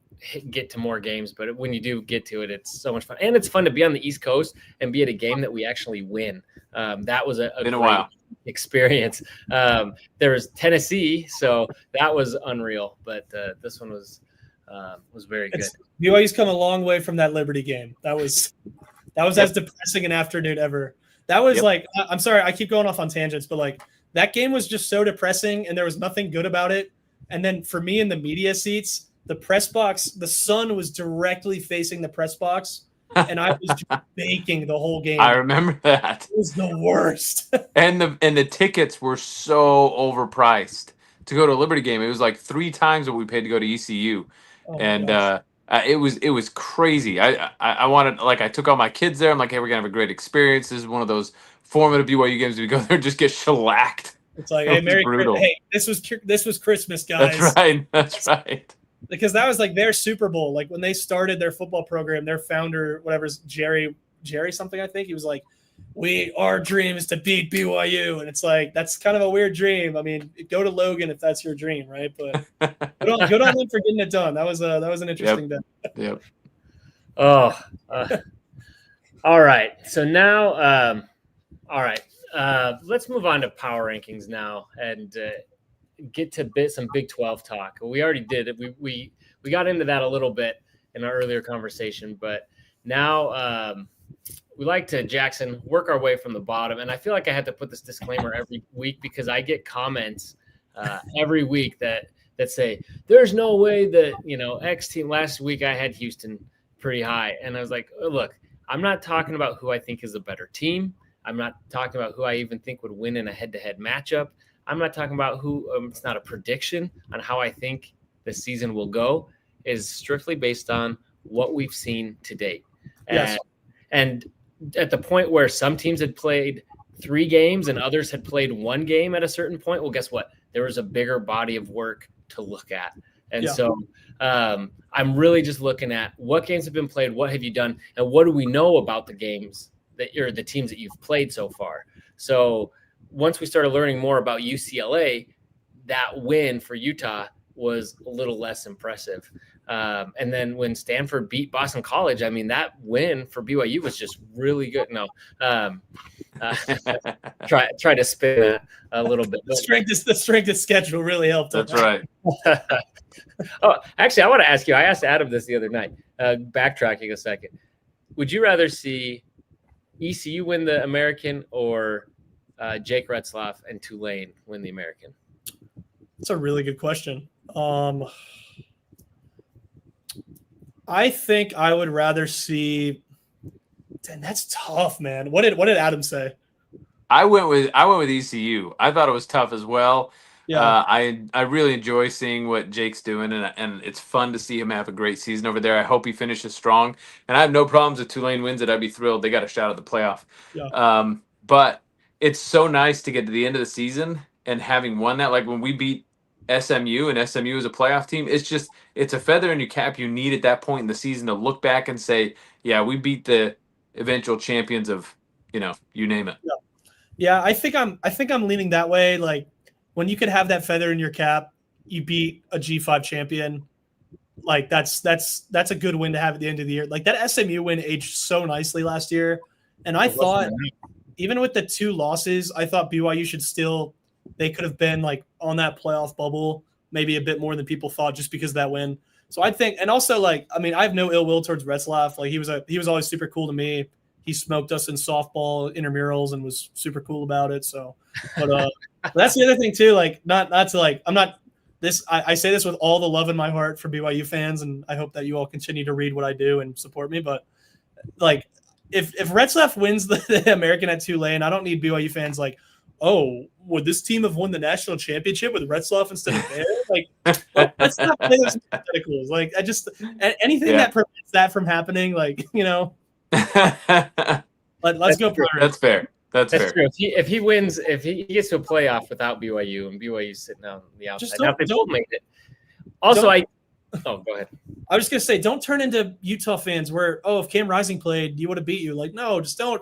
get to more games, but when you do get to it, it's so much fun. And it's fun to be on the East Coast and be at a game that we actually win. That was a great experience. There was Tennessee, so that was unreal, but this one was very good. BYU's come a long way from that Liberty game. That was as depressing an afternoon ever. That was like, I'm sorry, I keep going off on tangents, but like that game was just so depressing and there was nothing good about it. And then for me in the media seats, the press box, the sun was directly facing the press box, and I was just baking the whole game. I remember that. It was the worst. and the tickets were so overpriced to go to a Liberty game. It was like 3 times what we paid to go to ECU, it was crazy. I wanted, like, I took all my kids there. I'm like, hey, we're gonna have a great experience. This is one of those formative BYU games. We go there and just get shellacked. It's like, hey, this was Christmas, guys. That's right. Because that was like their Super Bowl. Like when they started their football program, their founder, whatever's Jerry something, I think, he was like, our dream is to beat BYU. And it's like, that's kind of a weird dream. I mean, go to Logan if that's your dream, right? But good on them for getting it done. That was an interesting day. Yep. All right. So now, let's move on to power rankings now and get to some Big 12 talk. We already did it. We got into that a little bit in our earlier conversation, but now we like to, Jackson, work our way from the bottom. And I feel like I had to put this disclaimer every week because I get comments every week that say, there's no way that, X team. Last week I had Houston pretty high. And I was like, oh, look, I'm not talking about who I think is a better team. I'm not talking about who I even think would win in a head-to-head matchup. I'm not talking about who it's not a prediction on how I think the season will go. Is strictly based on what we've seen to date. Yes. And at the point where some teams had played 3 games and others had played 1 game at a certain point, well, guess what? There was a bigger body of work to look at. And so I'm really just looking at what games have been played, what have you done, and what do we know about the games or the teams that you've played so far. So once we started learning more about UCLA, that win for Utah was a little less impressive. And then when Stanford beat Boston College, I mean, that win for BYU was just really good. No, try to spin that a little bit. The strength of schedule really helped. That's right. Oh, actually, I want to ask you. I asked Adam this the other night. Backtracking a second, would you rather see ECU win the American or Jake Retzlaff and Tulane win the American? That's a really good question. I think I would rather see. Damn, that's tough, man. What did Adam say? I went with ECU. I thought it was tough as well. Yeah. I really enjoy seeing what Jake's doing, and it's fun to see him have a great season over there. I hope he finishes strong, and I have no problems if Tulane wins it. I'd be thrilled. They got a shot at the playoff. Yeah. But it's so nice to get to the end of the season and having won that. Like when we beat SMU and SMU is a playoff team, it's a feather in your cap you need at that point in the season to look back and say, yeah, we beat the eventual champions of, you name it. Yeah, I think I'm leaning that way. Like when you could have that feather in your cap, you beat a G5 champion. Like that's a good win to have at the end of the year. Like that SMU win aged so nicely last year. And I thought even with the 2 losses, I thought BYU they could have been like on that playoff bubble, maybe a bit more than people thought just because of that win. So I think, and also like, I mean, I have no ill will towards Retzlaff. Like he was always super cool to me. He smoked us in softball intramurals and was super cool about it. So, but that's the other thing too. Like not to like, I'm not this, I say this with all the love in my heart for BYU fans. And I hope that you all continue to read what I do and support me. But like, if Retzlaff wins the American at Tulane, I don't need BYU fans like, oh, would this team have won the national championship with Retzlaff instead of Bear? Like, let's not play those hypotheticals. Like, anything that prevents that from happening, like, let's go Pirates. That's fair. That's fair. True. If he wins, if he gets to a playoff without BYU and BYU's sitting on the outside, now if they don't make it. Also, go ahead. I was just gonna say, don't turn into Utah fans where, if Cam Rising played, you would have beat you. Like, no, just don't.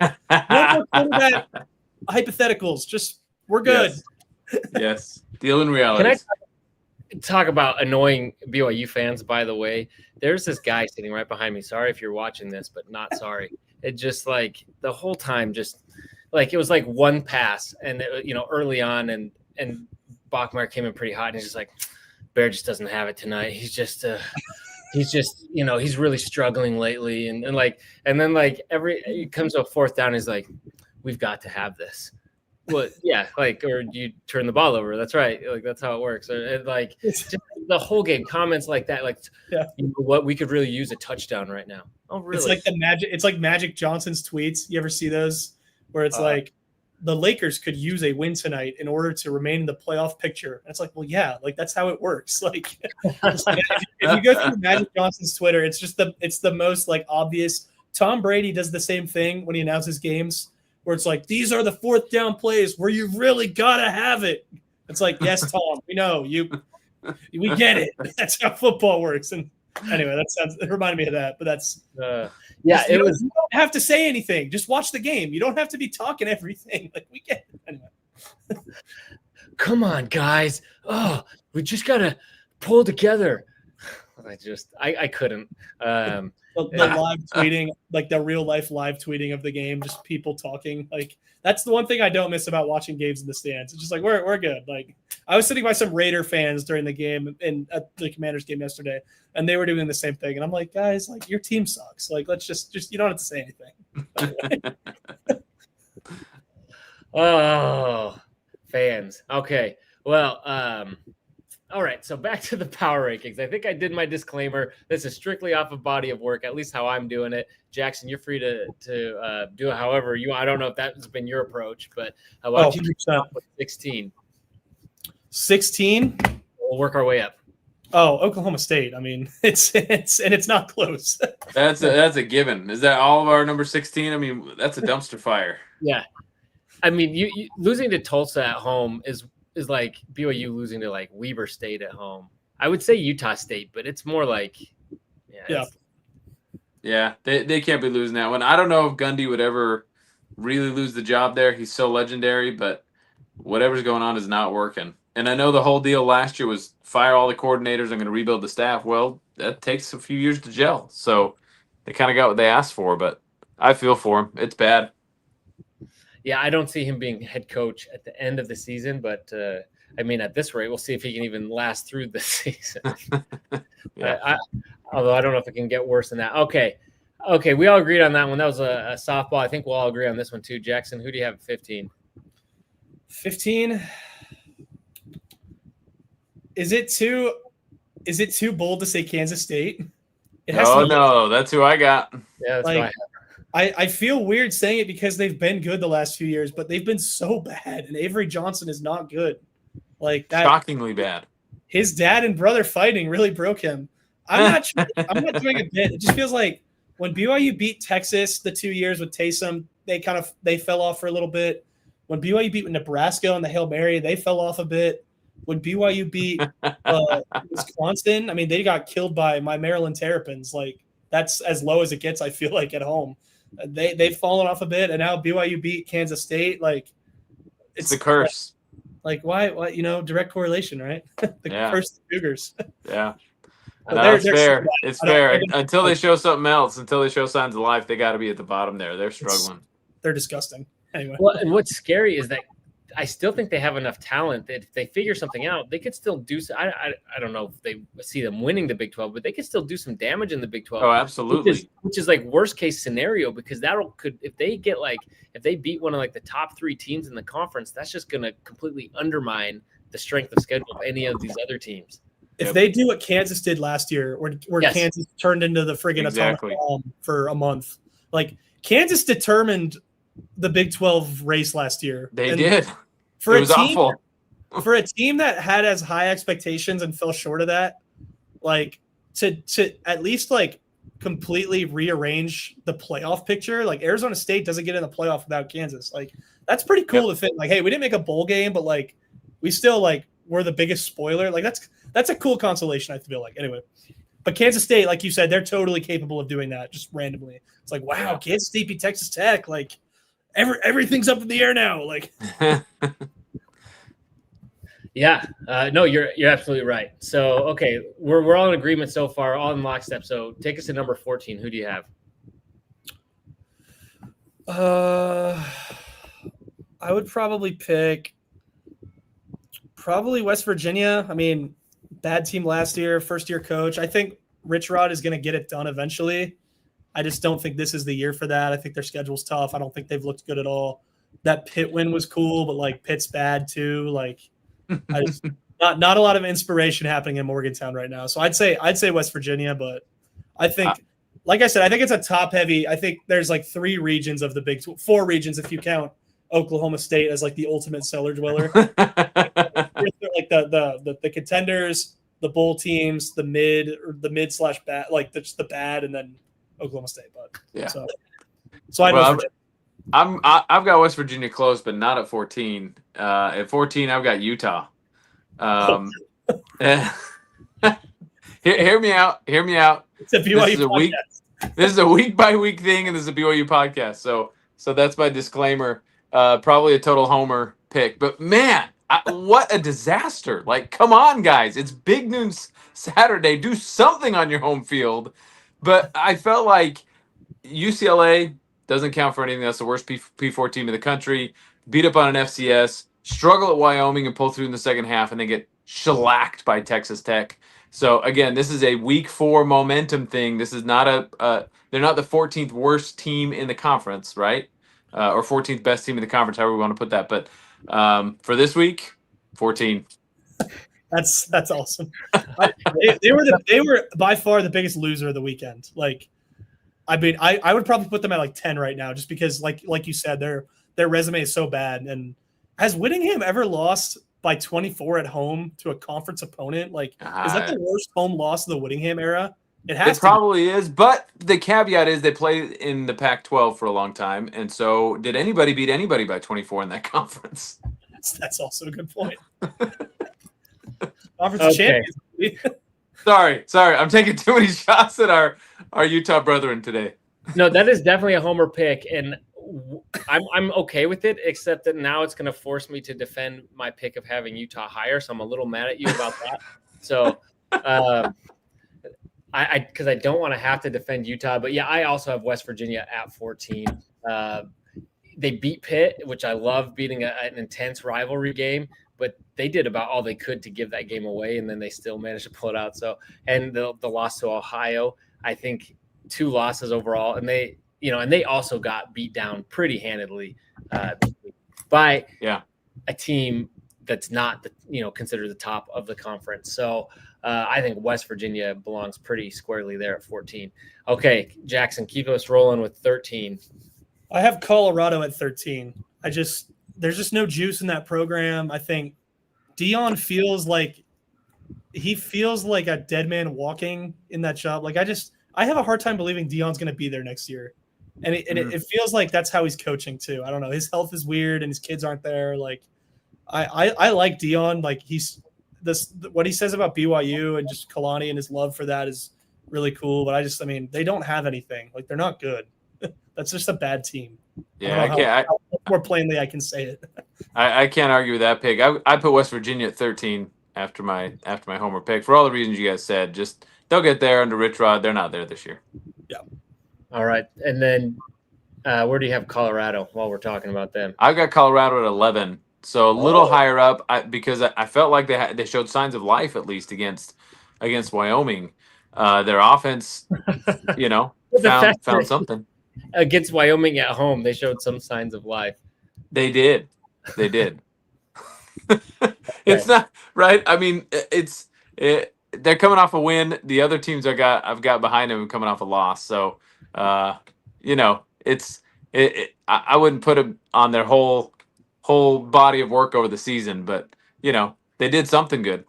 Hypotheticals. Just we're good. Yes. Deal in reality. Can I talk about annoying BYU fans? By the way, there's this guy sitting right behind me. Sorry if you're watching this, but not sorry. It just like the whole time, just like it was like one pass, and early on, and Bachmeier came in pretty hot, and he's just like, Bear just doesn't have it tonight. He's just he's really struggling lately, and then it comes to a 4th down, he's like, we've got to have this. Well, yeah, like, or you turn the ball over. That's right. Like, that's how it works. Or just the whole game, comments like that. Like, what, we could really use a touchdown right now. Oh, really? It's like Magic Johnson's tweets. You ever see those where it's like the Lakers could use a win tonight in order to remain in the playoff picture? And it's like, well, yeah, like that's how it works. Like, if you go through Magic Johnson's Twitter, it's the most like obvious. Tom Brady does the same thing when he announces games, where it's like, these are the 4th down plays where you really gotta have it. It's like, yes, Tom, we know we get it. That's how football works. And anyway, it reminded me of that. But that's you don't have to say anything. Just watch the game. You don't have to be talking everything. Like, we get it. Anyway. Come on, guys. Oh, we just gotta pull together. I couldn't. The live tweeting, like the real life live tweeting of the game, just people talking. Like, that's the one thing I don't miss about watching games in the stands. It's just like, we're good. Like, I was sitting by some Raider fans during the game at the Commanders game yesterday, and they were doing the same thing. And I'm like, guys, like, your team sucks. Like, let's just you don't have to say anything. Oh, fans. Okay. Well, all right, so back to the power rankings. I think I did my disclaimer. This is strictly off of body of work, at least how I'm doing it. Jackson, you're free to do it however you want. I don't know if that's been your approach, but why don't you start with 16? 16? We'll work our way up. Oh, Oklahoma State. I mean, it's not close. That's a given. Is that all of our number 16? I mean, that's a dumpster fire. Yeah. I mean, you losing to Tulsa at home is like BYU losing to like Weber State at home. I would say Utah State, but it's more like, they can't be losing that one. I don't know if Gundy would ever really lose the job there. He's so legendary, but whatever's going on is not working. And I know the whole deal last year was fire all the coordinators. I'm going to rebuild the staff. Well, that takes a few years to gel. So they kind of got what they asked for, but I feel for him. It's bad. Yeah, I don't see him being head coach at the end of the season, but I mean, at this rate, we'll see if he can even last through the season. Although I don't know if it can get worse than that. Okay, we all agreed on that one. That was a softball. I think we'll all agree on this one too. Jackson, who do you have at 15? 15? Is it too bold to say Kansas State? No, that's who I got. Yeah, that's who I have. I feel weird saying it because they've been good the last few years, but they've been so bad, and Avery Johnson is not good. Like that, shockingly bad. His dad and brother fighting really broke him. I'm not sure. I'm not doing a bit. It just feels like when BYU beat Texas the 2 years with Taysom, they fell off for a little bit. When BYU beat Nebraska on the Hail Mary, they fell off a bit. When BYU beat Wisconsin, I mean, they got killed by my Maryland Terrapins. Like, that's as low as it gets, I feel like, at home. They've fallen off a bit, and now BYU beat Kansas State. Like, It's the curse. Like, why, direct correlation, right? The curse of the Cougars. Yeah. No, it's fair. It's fair. Until they show something else, until they show signs of life, they got to be at the bottom there. They're struggling. They're disgusting. Anyway. Well, and what's scary is that I still think they have enough talent that if they figure something out, they could still do. I don't know if they see them winning the Big 12, but they could still do some damage in the Big 12. Oh, absolutely. Which is like worst case scenario, because if they beat one of like the top 3 teams in the conference, that's just going to completely undermine the strength of schedule of any of these other teams. If they do what Kansas did last year, where Kansas turned into the friggin' atomic bomb for a month, like Kansas determined the Big 12 race last year. They did. It was awful. For a team that had as high expectations and fell short of that, like to at least like completely rearrange the playoff picture. Like Arizona State doesn't get in the playoff without Kansas. Like that's pretty cool to think. Like, hey, we didn't make a bowl game, but like we still like we're the biggest spoiler. Like that's a cool consolation, I feel like. Anyway. But Kansas State, like you said, they're totally capable of doing that just randomly. It's like, wow, Kansas State beat Texas Tech. Like everything's up in the air now. Like Yeah, no, you're absolutely right. So, okay, we're all in agreement so far, all in lockstep. So, take us to number 14. Who do you have? I would probably pick West Virginia. I mean, bad team last year, first-year coach. I think Rich Rod is going to get it done eventually. I just don't think this is the year for that. I think their schedule's tough. I don't think they've looked good at all. That Pitt win was cool, but like Pitt's bad too. Like, I just not a lot of inspiration happening in Morgantown right now. So I'd say West Virginia, but I think, like I said, I think it's a top heavy. I think there's like 3 regions of the Big 4 regions if you count Oklahoma State as like the ultimate cellar dweller. Like the contenders, the bowl teams, the mid/bad, like just the bad, and then Oklahoma State. But yeah, so I know. I've got West Virginia close, but not at 14. At 14, I've got Utah. Hear me out. It's a BYU podcast. This is a week by week thing, and this is a BYU podcast. So that's my disclaimer. Probably a total homer pick, but man, what a disaster! Like, come on, guys, it's Big Noon Saturday. Do something on your home field. But I felt like UCLA doesn't count for anything. That's the worst P4 team in the country. Beat up on an FCS, struggle at Wyoming and pull through in the second half, and they get shellacked by Texas Tech. So again, this is a week 4 momentum thing. This is not they're not the 14th worst team in the conference, right? Or 14th best team in the conference, however we want to put that. But for this week, 14. That's awesome. They were by far the biggest loser of the weekend. Like, I mean, I would probably put them at like 10 right now, just because like you said, their resume is so bad. And has Whittingham ever lost by 24 at home to a conference opponent? Like, is that the worst home loss of the Whittingham era? It probably is, but the caveat is they played in the Pac-12 for a long time, and so did anybody beat anybody by 24 in that conference? That's also a good point. Conference champions. Sorry, I'm taking too many shots at our Utah brethren today. No, that is definitely a homer pick, and I'm okay with it, except that now it's going to force me to defend my pick of having Utah higher, so I'm a little mad at you about that. So, because I don't want to have to defend Utah, but yeah, I also have West Virginia at 14. They beat Pitt, which I love, beating an intense rivalry game, but they did about all they could to give that game away, and then they still managed to pull it out. So, and the loss to Ohio, I think 2 losses overall, and they also got beat down pretty handedly by a team that's not considered the top of the conference. So I think West Virginia belongs pretty squarely there at 14. Okay, Jackson, keep us rolling with 13. I have Colorado at 13. There's just no juice in that program. I think Dion feels like a dead man walking in that job. Like, I have a hard time believing Dion's going to be there next year. And it feels like that's how he's coaching too. I don't know. His health is weird and his kids aren't there. Like I like Dion. Like what he says about BYU and just Kalani and his love for that is really cool. But they don't have anything. Like they're not good. That's just a bad team. Yeah, how more plainly I can say it. I can't argue with that pick. I put West Virginia at 13 after my homer pick for all the reasons you guys said. Just they'll get there under Rich Rod. They're not there this year. Yeah. All right, and then where do you have Colorado while we're talking about them? I've got Colorado at 11, so a little higher up because I felt like they showed signs of life at least against Wyoming. Their offense, found something. Against Wyoming at home, they showed some signs of life. They did. It's not right. I mean, they're coming off a win. The other teams I've got behind them coming off a loss. So, I wouldn't put them on their whole body of work over the season, but they did something good.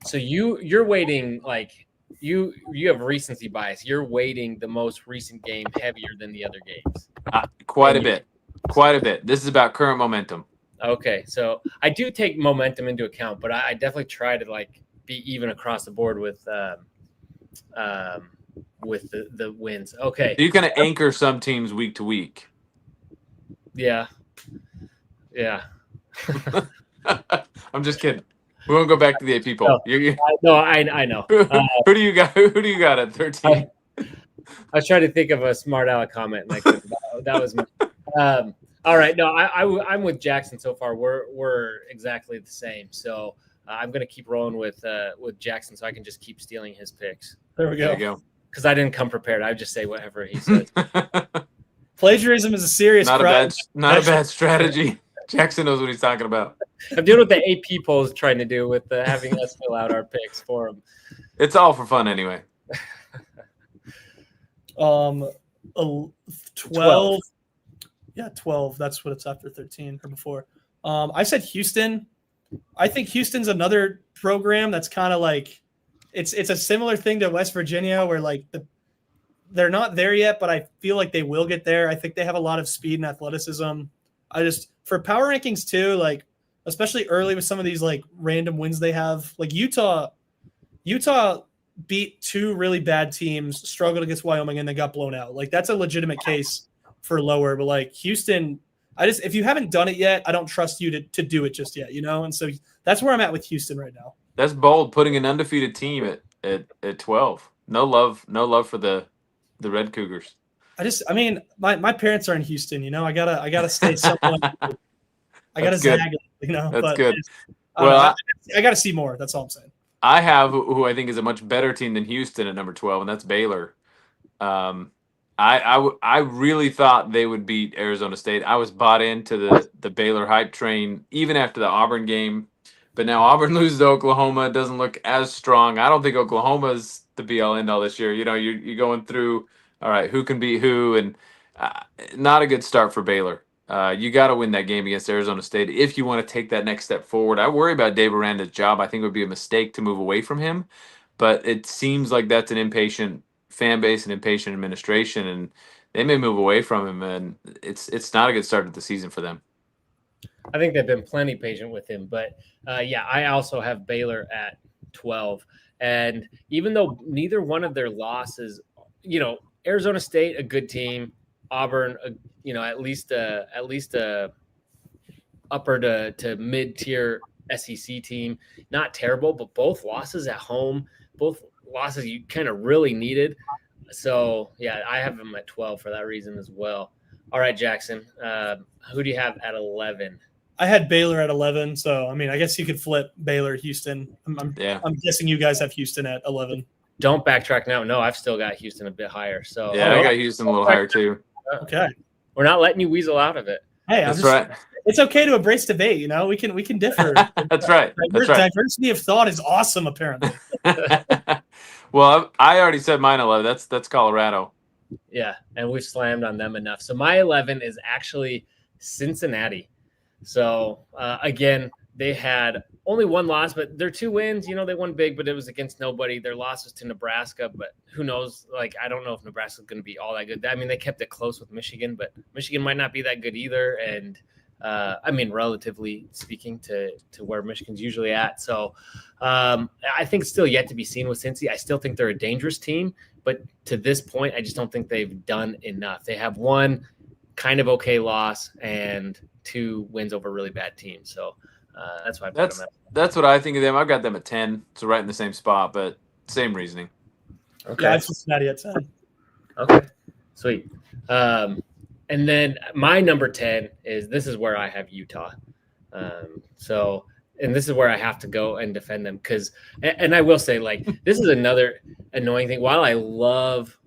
So you're waiting like you have recency bias. You're weighting the most recent game heavier than the other games. Quite a bit. This is about current momentum. Okay, so I do take momentum into account, but I definitely try to like be even across the board with the wins. Okay, so you kind of anchor some teams week to week. Yeah. I'm just kidding. We won't go back to the AP poll. No, I know. Who do you got? Who do you got at 13? I was trying to think of a smart aleck comment, and that was me. All right, no, I'm with Jackson so far. We're exactly the same. So I'm going to keep rolling with Jackson, so I can just keep stealing his picks. There we go. There you go. Because I didn't come prepared. I just say whatever he says. Plagiarism is a serious crime. Not a bad strategy. Jackson knows what he's talking about. I'm doing what the AP poll is trying to do with having us fill out our picks for him. It's all for fun anyway. 12. Yeah, 12. That's what it's after 13 or before. I said Houston. I think Houston's another program that's kind of like it's a similar thing to West Virginia where like they're not there yet, but I feel like they will get there. I think they have a lot of speed and athleticism. For power rankings too, like especially early with some of these like random wins they have, like Utah beat two really bad teams, struggled against Wyoming, and then got blown out. Like that's a legitimate case for lower, but like Houston, if you haven't done it yet, I don't trust you to do it just yet, And so that's where I'm at with Houston right now. That's bold, putting an undefeated team at 12. No love for the Red Cougars. My parents are in Houston, I gotta stay somewhat. I gotta zag it, That's but good. I gotta see more. That's all I'm saying. I have who I think is a much better team than Houston at number 12, and that's Baylor. I really thought they would beat Arizona State. I was bought into the Baylor hype train even after the Auburn game, but now Auburn loses to Oklahoma. It doesn't look as strong. I don't think Oklahoma's the be-all end-all this year. You're going through, all right, who can beat who, and not a good start for Baylor. You got to win that game against Arizona State if you want to take that next step forward. I worry about Dave Aranda's job. I think it would be a mistake to move away from him, but it seems like that's an impatient fan base and impatient administration, and they may move away from him, and it's not a good start to the season for them. I think they've been plenty patient with him, but I also have Baylor at 12, and even though neither one of their losses, Arizona State, a good team, Auburn, at least a upper to mid-tier SEC team, not terrible, but both losses at home, both losses you kind of really needed. So I have them at 12 for that reason as well. All right, Jackson, who do you have at 11? I had Baylor at 11, so I guess you could flip Baylor, Houston. I'm guessing you guys have Houston at 11. Don't backtrack now. No, I've still got Houston a bit higher. So I got Houston a little higher too. Okay, we're not letting you weasel out of it. Hey, that's right. It's okay to embrace debate. We can differ. That's right. Diversity of thought is awesome, apparently. Well, I already said mine 11. That's Colorado. Yeah, and we've slammed on them enough. So my 11 is actually Cincinnati. So again, they had only one loss, but their 2 wins, they won big, but it was against nobody. Their loss was to Nebraska, but who knows? Like, I don't know if Nebraska's going to be all that good. I mean, they kept it close with Michigan, but Michigan might not be that good either. And relatively speaking to where Michigan's usually at. So I think it's still yet to be seen with Cincy. I still think they're a dangerous team, but to this point, I just don't think they've done enough. They have one kind of okay loss and 2 wins over really bad teams. So that's why I put them at. That's what I think of them. I've got them at 10, so right in the same spot, but same reasoning. Okay. Yeah, it's Cincinnati at 10. Okay, sweet. And then my number 10 this is where I have Utah. And this is where I have to go and defend them and I will say, like, this is another annoying thing. While I love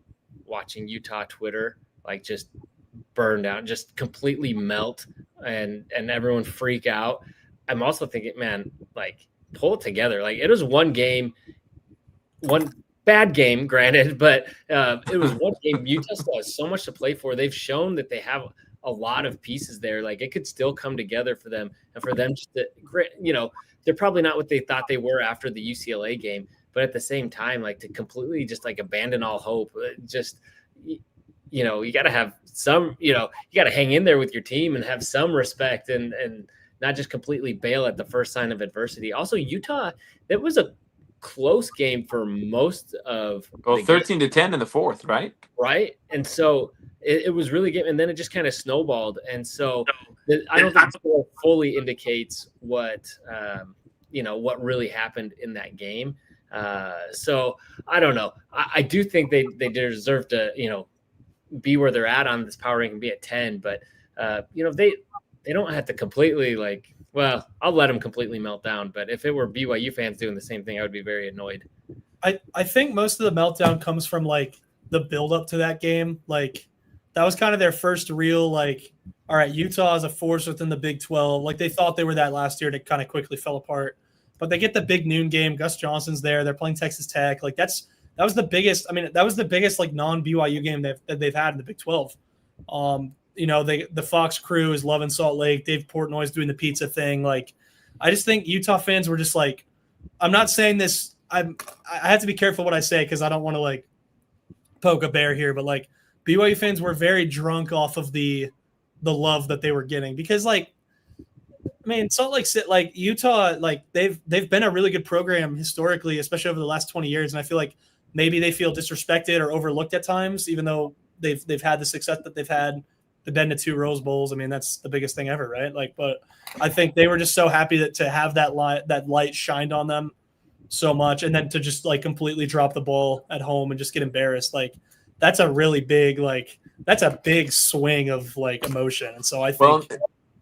watching Utah Twitter, like, just burn down, just completely melt and everyone freak out, I'm also thinking, man, like, pull it together. Like, it was one bad game, granted, but it was one game. Utah still has so much to play for. They've shown that they have a lot of pieces there. Like, it could still come together for them, and for them just to, they're probably not what they thought they were after the UCLA game, but at the same time, like, to completely just like abandon all hope, just, you got to have some, you got to hang in there with your team and have some respect and not just completely bail at the first sign of adversity. Also, Utah, it was a close game for most of 13-10 in the fourth, right? And so it was really good, and then it just kind of snowballed, and so I don't think it fully indicates what what really happened in that game. So I don't know. I do think they deserve to be where they're at on this power ranking, be at 10, but they don't have to completely, like, well, I'll let them completely melt down. But if it were BYU fans doing the same thing, I would be very annoyed. I think most of the meltdown comes from, like, the build up to that game. Like, that was kind of their first real, like, all right, Utah is a force within the Big 12. Like, they thought they were that last year. It kind of quickly fell apart. But they get the big noon game. Gus Johnson's there. They're playing Texas Tech. Like, that was the biggest. I mean, that was the biggest, like, non-BYU game that they've had in the Big 12. The Fox crew is loving Salt Lake. Dave Portnoy's doing the pizza thing. Like, I just think Utah fans were just like, I'm not saying this. I have to be careful what I say because I don't want to, like, poke a bear here. But, like, BYU fans were very drunk off of the love that they were getting because, like, I mean, Salt Lake City, like, Utah, like, they've been a really good program historically, especially over the last 20 years. And I feel like maybe they feel disrespected or overlooked at times, even though they've had the success that they've had. They've been to 2 Rose Bowls. I mean, that's the biggest thing ever, right? Like, but I think they were just so happy to have that light shined on them so much, and then to just, like, completely drop the ball at home and just get embarrassed. Like, that's a really big, like, that's a big swing of, like, emotion. And so I think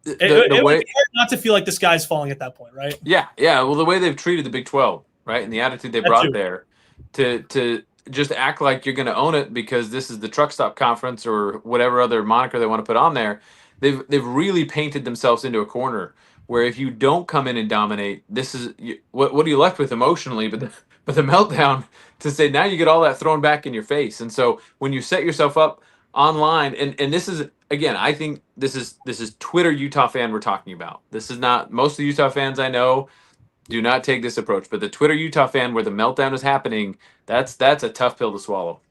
it would be hard not to feel like the sky's falling at that point, right? Yeah. Well, the way they've treated the Big 12, right, and the attitude they brought there to just act like you're going to own it because this is the truck stop conference or whatever other moniker they want to put on there. They've really painted themselves into a corner where if you don't come in and dominate, this is what are you left with emotionally? But the meltdown to say now you get all that thrown back in your face. And so when you set yourself up online, and this is, again, I think this is Twitter Utah fan we're talking about. This is not most of the Utah fans I know. Do not take this approach, but the Twitter Utah fan where the meltdown is happening, that's a tough pill to swallow.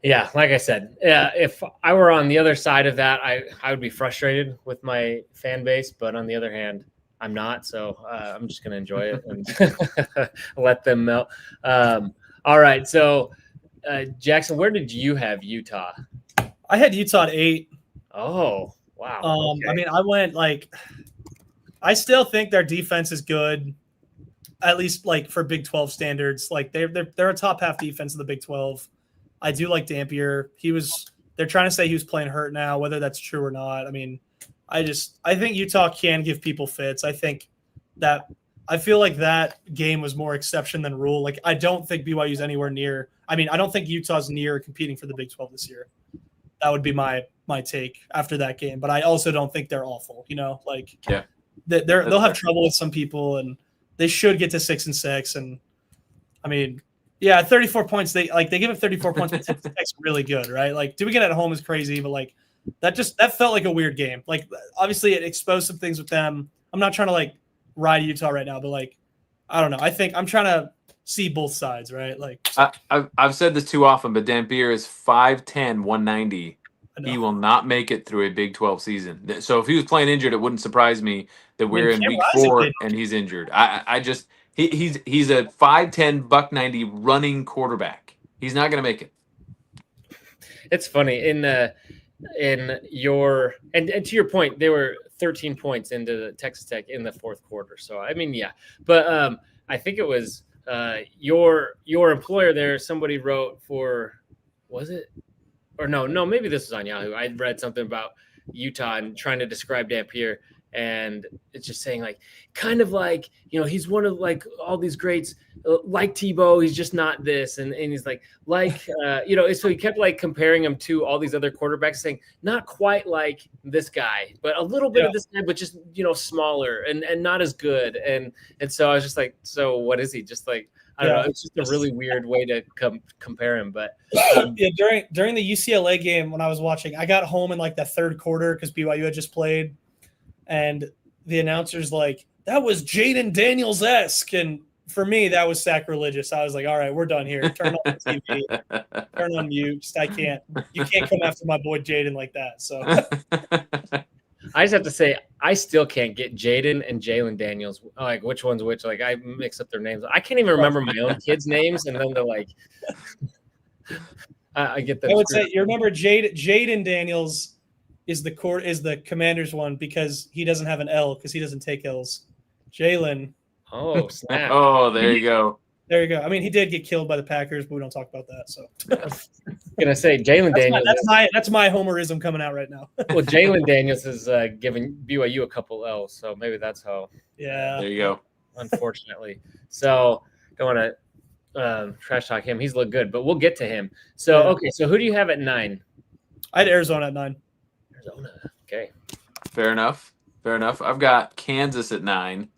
Yeah, like I said, if I were on the other side of that, I would be frustrated with my fan base. But on the other hand, I'm not, so I'm just going to enjoy it and let them melt. All right, so Jackson, where did you have Utah? I had Utah at 8. Oh, wow. Okay. I mean, I went, like, I still think their defense is good, at least, like, for Big 12 standards. Like, they're a top half defense of the Big 12. I do like Dampier. They're trying to say he was playing hurt now, whether that's true or not. I mean, I think Utah can give people fits. I feel like that game was more exception than rule. Like, I don't think BYU's anywhere near. I mean, I don't think Utah's near competing for the Big 12 this year. That would be my take after that game. But I also don't think they're awful. Like, yeah. They'll have trouble with some people, and they should get to 6-6. And I mean, yeah, 34 points. They give up 34 points, but Tech's really good, right? Like, doing it at home is crazy, but, like, that felt like a weird game. Like, obviously, it exposed some things with them. I'm not trying to, like, ride Utah right now, but like, I don't know. I think I'm trying to see both sides, right? Like, I've said this too often, but Dampier is 5'10", 190. He will not make it through a Big 12 season. So if he was playing injured, it wouldn't surprise me that we're in week 4 and he's injured. I just he's a 5'10", buck 90 running quarterback. He's not going to make it. It's funny in your and to your point, they were 13 points into the Texas Tech in the fourth quarter. So I mean, yeah, but I think it was your employer there. Somebody wrote for, was it? Or no, maybe this was on Yahoo. I read something about Utah and trying to describe Dampier, and it's just saying like, kind of like, he's one of like all these greats, like Tebow. He's just not this, and he's like, so he kept like comparing him to all these other quarterbacks, saying not quite like this guy, but a little bit of this guy, but just smaller and not as good, and so I was just like, so what is he? Just like, I don't know. It's just a really weird way to compare him. But during the UCLA game when I was watching, I got home in like the third quarter because BYU had just played, and the announcer's like, "That was Jaden Daniels-esque," and for me that was sacrilegious. I was like, "All right, we're done here. Turn on the TV, turn on mute. You can't come after my boy Jaden like that." So. I just have to say, I still can't get Jaden and Jalen Daniels. Like, which one's which? Like, I mix up their names. I can't even remember my own kids' names, and then they're like, I get that. I would say you remember Jaden Daniels is the Commanders one because he doesn't have an L because he doesn't take L's. Jalen. Oh, snap. Oh, there you go. There you go. I mean, he did get killed by the Packers, but we don't talk about that. So, I'm gonna say Jalen Daniels. That's my homerism coming out right now. Well, Jalen Daniels is giving BYU a couple L's, so maybe that's how. Yeah. There you go. Unfortunately, so don't want to trash talk him. He's looked good, but we'll get to him. So okay, so who do you have at 9? I had Arizona at 9. Arizona. Okay. Fair enough. I've got Kansas at 9,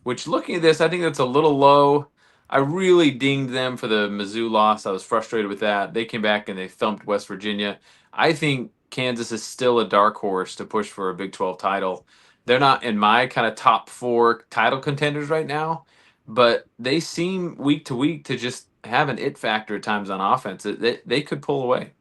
which looking at this, I think that's a little low. I really dinged them for the Mizzou loss. I was frustrated with that. They came back and they thumped West Virginia. I think Kansas is still a dark horse to push for a Big 12 title. They're not in my kind of top 4 title contenders right now, but they seem week to week to just have an it factor at times on offense. They could pull away.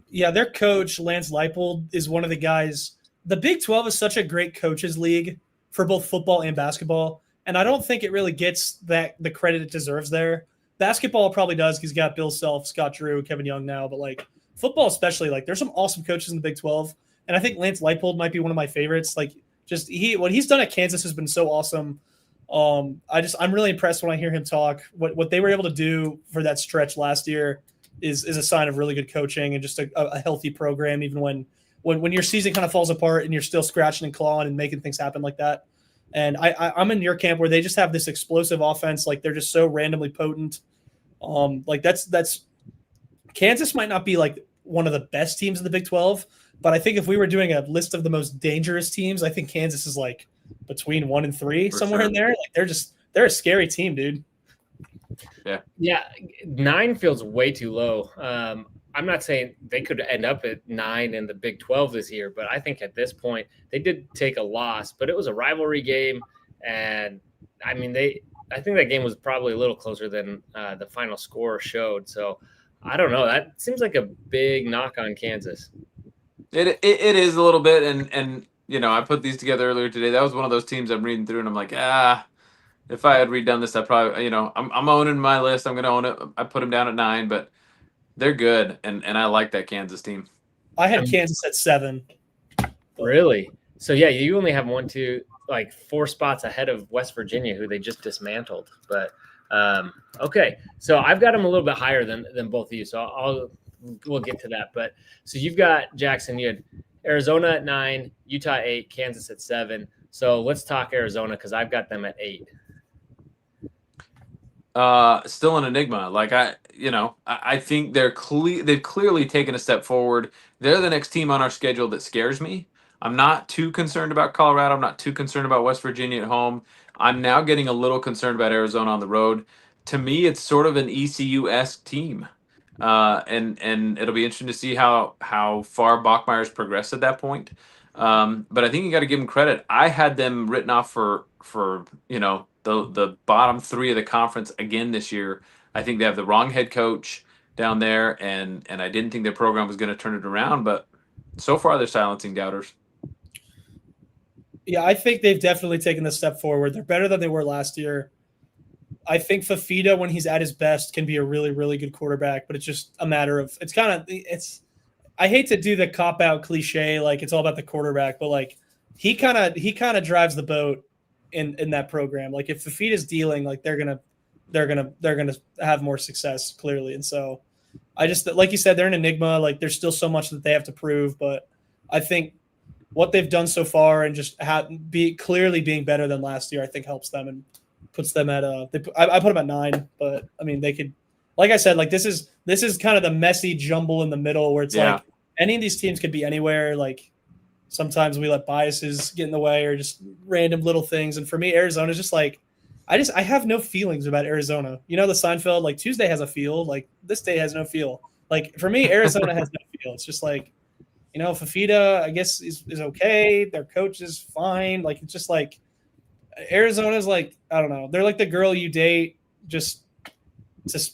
Yeah, their coach, Lance Leipold, is one of the guys. The Big 12 is such a great coaches league for both football and basketball. And I don't think it really gets the credit it deserves there. Basketball probably does because he's got Bill Self, Scott Drew, Kevin Young now. But like football especially, like there's some awesome coaches in the Big 12. And I think Lance Leipold might be one of my favorites. Like just what he's done at Kansas has been so awesome. I'm really impressed when I hear him talk. What they were able to do for that stretch last year is a sign of really good coaching and just a healthy program, even when your season kind of falls apart and you're still scratching and clawing and making things happen like that. And I'm in your camp where they just have this explosive offense. Like they're just so randomly potent. Like that's Kansas might not be like one of the best teams in the Big 12, but I think if we were doing a list of the most dangerous teams, I think Kansas is like between 1 and 3 somewhere in there. Like they're a scary team, dude. Yeah. 9 feels way too low. I'm not saying they could end up at 9 in the Big 12 this year, but I think at this point they did take a loss, but it was a rivalry game. And I mean, I think that game was probably a little closer than the final score showed. So I don't know. That seems like a big knock on Kansas. It is a little bit. And I put these together earlier today. That was one of those teams I'm reading through and I'm like, if I had redone this, I probably, I'm owning my list. I'm going to own it. I put them down at 9, but they're good, and I like that Kansas team. I had Kansas at 7. Really? So, yeah, you only have 4 spots ahead of West Virginia, who they just dismantled. But, okay. So, I've got them a little bit higher than both of you. So, we'll get to that. But, so you've got, Jackson, you had Arizona at 9, Utah 8, Kansas at 7. So, let's talk Arizona because I've got them at 8. Still an enigma. Like I think they've clearly taken a step forward. They're the next team on our schedule that scares me. I'm not too concerned about Colorado. I'm not too concerned about West Virginia at home. I'm now getting a little concerned about Arizona on the road. To me, it's sort of an ECU-esque team. And it'll be interesting to see how far Bachmeier's progressed at that point. But I think you got to give them credit. I had them written off for the bottom three of the conference again this year. I think they have the wrong head coach down there, and I didn't think their program was going to turn it around. But so far, they're silencing doubters. Yeah, I think they've definitely taken a step forward. They're better than they were last year. I think Fafita, when he's at his best, can be a really, really good quarterback, but it's just a matter of I hate to do the cop-out cliche, like it's all about the quarterback, but like he kind of drives the boat in that program. Like if Fafita's dealing, like they're gonna have more success clearly. And so I just, like you said, they're an enigma. Like there's still so much that they have to prove, but I think what they've done so far and just clearly being better than last year, I think helps them and puts them at I put them at 9, but I mean they could, like I said, like this is kind of the messy jumble in the middle where it's like any of these teams could be anywhere. Like sometimes we let biases get in the way or just random little things. And for me, Arizona's just like I have no feelings about Arizona. You know, the Seinfeld, like Tuesday has a feel, like this day has no feel. Like for me, Arizona has no feel. It's just like, you know, Fafita, I guess is okay. Their coach is fine. Like it's just like Arizona's like, I don't know. They're like the girl you date just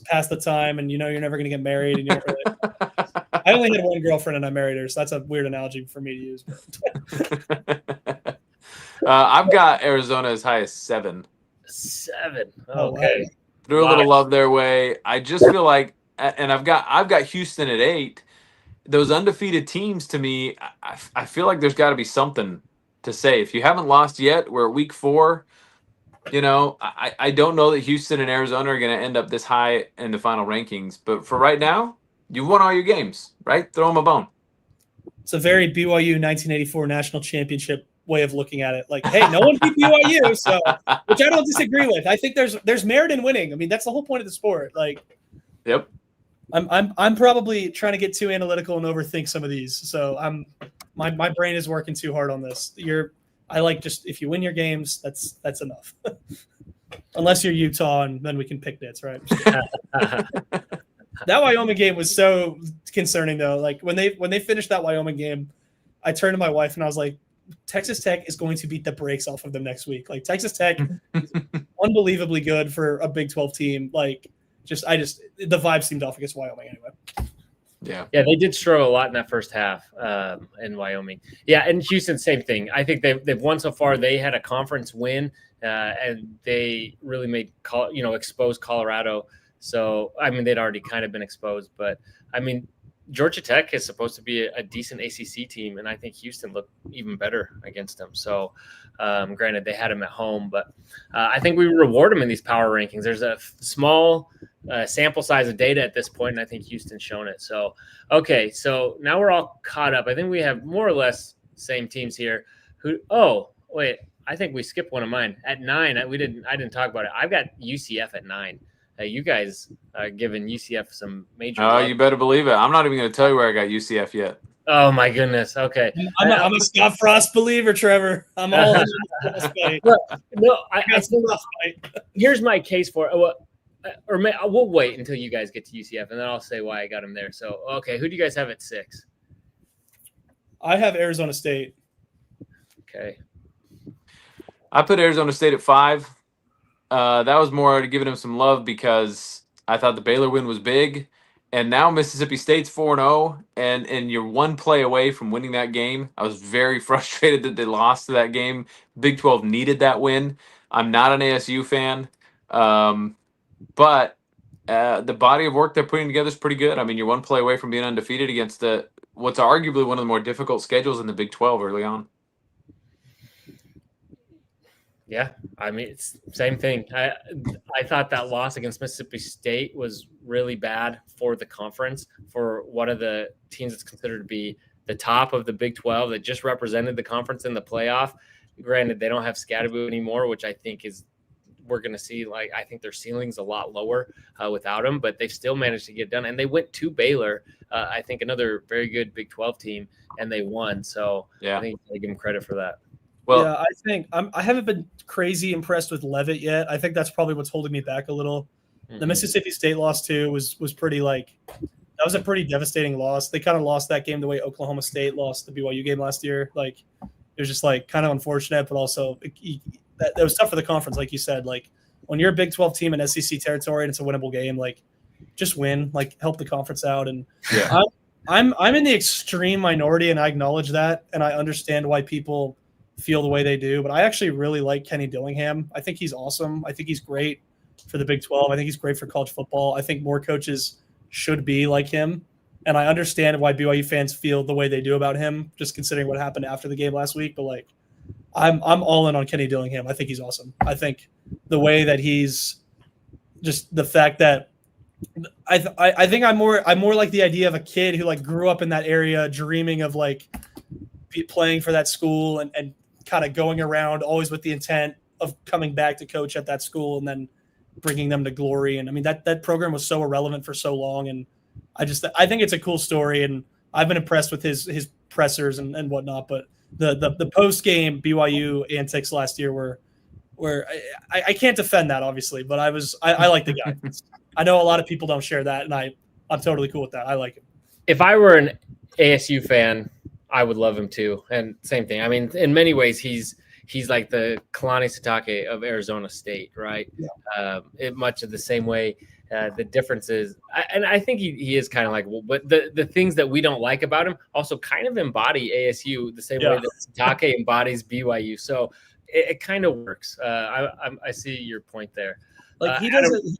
pass the time, and you know you're never going to get married. And I only had one girlfriend, and I married her, so that's a weird analogy for me to use. I've got Arizona as high as 7. 7. Oh, Okay. wow. Threw a little love their way. I just feel like, and I've got Houston at 8. Those undefeated teams, to me, I feel like there's got to be something to say. If you haven't lost yet, we're at week 4. You know, I don't know that Houston and Arizona are going to end up this high in the final rankings. But for right now, you've won all your games, right? Throw them a bone. It's a very BYU 1984 national championship way of looking at it. Like, hey, no one beat BYU, so which I don't disagree with. I think there's merit in winning. I mean, that's the whole point of the sport. Like, yep. I'm probably trying to get too analytical and overthink some of these. So my brain is working too hard on this. I like just if you win your games, that's enough. Unless you're Utah, and then we can pick nits, right? That Wyoming game was so concerning, though. Like when they finished that Wyoming game, I turned to my wife and I was like, Texas Tech is going to beat the brakes off of them next week. Like Texas Tech is unbelievably good for a Big 12 team. Like the vibe seemed off against Wyoming anyway. Yeah, they did struggle a lot in that first half in Wyoming. Yeah, and Houston, same thing. I think they've won so far. They had a conference win, and they really made exposed Colorado. So I mean, they'd already kind of been exposed, but I mean, Georgia Tech is supposed to be a decent ACC team, and I think Houston looked even better against them. So, granted, they had them at home, but I think we reward them in these power rankings. There's a small sample size of data at this point, and I think Houston's shown it. So, okay, so now we're all caught up. I think we have more or less same teams here. I think we skipped one of mine at 9. I didn't talk about it. I've got UCF at 9. You guys giving UCF some major. Oh, you better believe it. I'm not even going to tell you where I got UCF yet. Oh my goodness. Okay, I'm a Scott Frost believer, Trevor. I'm all in. No, I think here's my case for it. We'll wait until you guys get to UCF, and then I'll say why I got him there. So, okay, who do you guys have at 6? I have Arizona State. Okay. I put Arizona State at 5. That was more giving him some love because I thought the Baylor win was big. And now Mississippi State's 4-0, and you're one play away from winning that game. I was very frustrated that they lost to that game. Big 12 needed that win. I'm not an ASU fan, but the body of work they're putting together is pretty good. I mean, you're one play away from being undefeated against what's arguably one of the more difficult schedules in the Big 12 early on. Yeah, I mean, it's same thing. I thought that loss against Mississippi State was really bad for the conference, for one of the teams that's considered to be the top of the Big 12 that just represented the conference in the playoff. Granted, they don't have Scatterboo anymore, which I think we're going to see. Like, I think their ceiling's a lot lower without them, but they've still managed to get it done. And they went to Baylor, I think another very good Big 12 team, and they won. So yeah. I think I give them credit for that. Well, yeah, I think I haven't been crazy impressed with Leavitt yet. I think that's probably what's holding me back a little. Mm-hmm. The Mississippi State loss too was pretty like That was a pretty devastating loss. They kind of lost that game the way Oklahoma State lost the BYU game last year. Like, it was just like kind of unfortunate, but also that was tough for the conference, like you said. Like, when you're a Big 12 team in SEC territory and it's a winnable game, like, just win, like, help the conference out. And Yeah. I'm in the extreme minority, and I acknowledge that, and I understand why people feel the way they do. But I actually really like Kenny Dillingham. I think he's awesome. I think he's great for the Big 12. I think he's great for college football. I think more coaches should be like him. And I understand why BYU fans feel the way they do about him, just considering what happened after the game last week. But, like, I'm all in on Kenny Dillingham. I think he's awesome. I think the way that he's just the fact that I think I'm more like the idea of a kid who, like, grew up in that area, dreaming of, like, playing for that school and kind of going around always with the intent of coming back to coach at that school and then bringing them to glory. And I mean, that program was so irrelevant for so long. And I think it's a cool story, and I've been impressed with his pressers and whatnot. But the post game BYU antics last year were I can't defend that, obviously, but I like the guy. I know a lot of people don't share that, and I'm totally cool with that. I like him. If I were an ASU fan, I would love him too. And same thing. I mean, in many ways, he's like the Kalani Sitake of Arizona State, right? Yeah. Much of the same way. The difference is, and I think he is kind of like, well, but the things that we don't like about him also kind of embody ASU the same way that Sitake embodies BYU. So it kind of works. I see your point there. Like, he does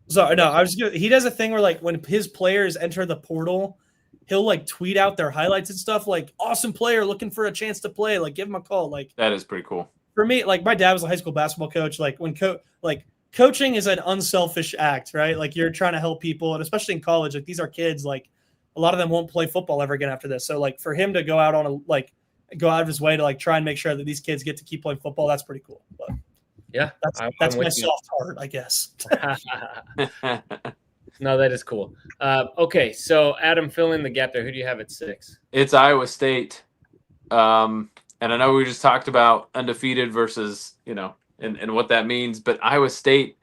Sorry, no, he does a thing where, like, when his players enter the portal, he'll, like, tweet out their highlights and stuff, like, awesome player looking for a chance to play, like, give him a call. Like, that is pretty cool. For me, like, my dad was a high school basketball coach. Like, when coaching is an unselfish act, right? Like, you're trying to help people, and especially in college, like, these are kids, like, a lot of them won't play football ever again after this. So, like, for him to go out of his way to, like, try and make sure that these kids get to keep playing football, that's pretty cool. But yeah, that's my soft heart, I guess. No, that is cool. Okay, so Adam, fill in the gap there. Who do you have at 6? It's Iowa State. And I know we just talked about undefeated versus, and what that means, but Iowa State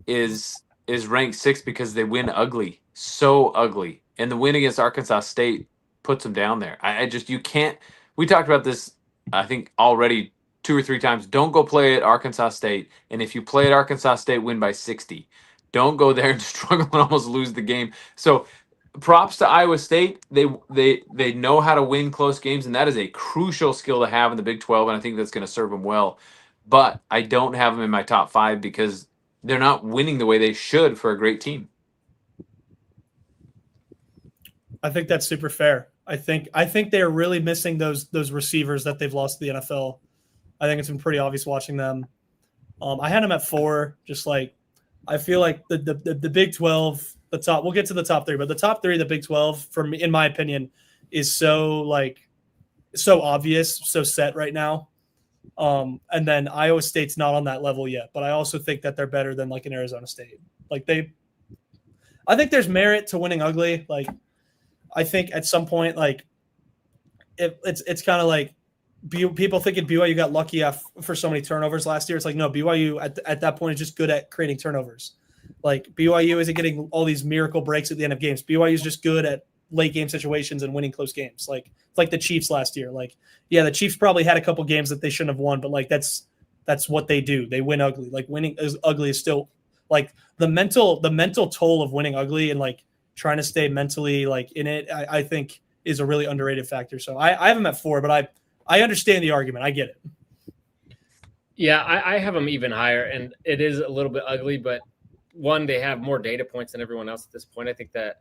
is ranked 6th because they win ugly, so ugly. And the win against Arkansas State puts them down there. You can't, we talked about this, I think, already 2 or 3 times. Don't go play at Arkansas State. And if you play at Arkansas State, win by 60. Don't go there and struggle and almost lose the game. So props to Iowa State. They know how to win close games, and that is a crucial skill to have in the Big 12, and I think that's going to serve them well. But I don't have them in my top 5 because they're not winning the way they should for a great team. I think that's super fair. I think they're really missing those receivers that they've lost to the NFL. I think it's been pretty obvious watching them. I had them at 4. Just like, I feel like the Big 12, the top. We'll get to the top 3, but the top 3 of the Big 12, for me, in my opinion, is so obvious, so set right now. And then Iowa State's not on that level yet, but I also think that they're better than, like, an Arizona State. Like, I think there's merit to winning ugly. Like, I think at some point, like, it's kind of like people thinking BYU got lucky for so many turnovers last year. It's like, no, BYU at that point is just good at creating turnovers. Like, BYU isn't getting all these miracle breaks at the end of games. BYU is just good at late game situations and winning close games. Like the Chiefs last year. Like, yeah, the Chiefs probably had a couple games that they shouldn't have won, but, like, that's what they do. They win ugly. Like, winning is ugly is still, like, the mental toll of winning ugly and, like, trying to stay mentally, like, in it, I think is a really underrated factor. So I have them at 4, but I understand the argument. I get it. Yeah, I have them even higher, and it is a little bit ugly, but one, they have more data points than everyone else at this point. I think that,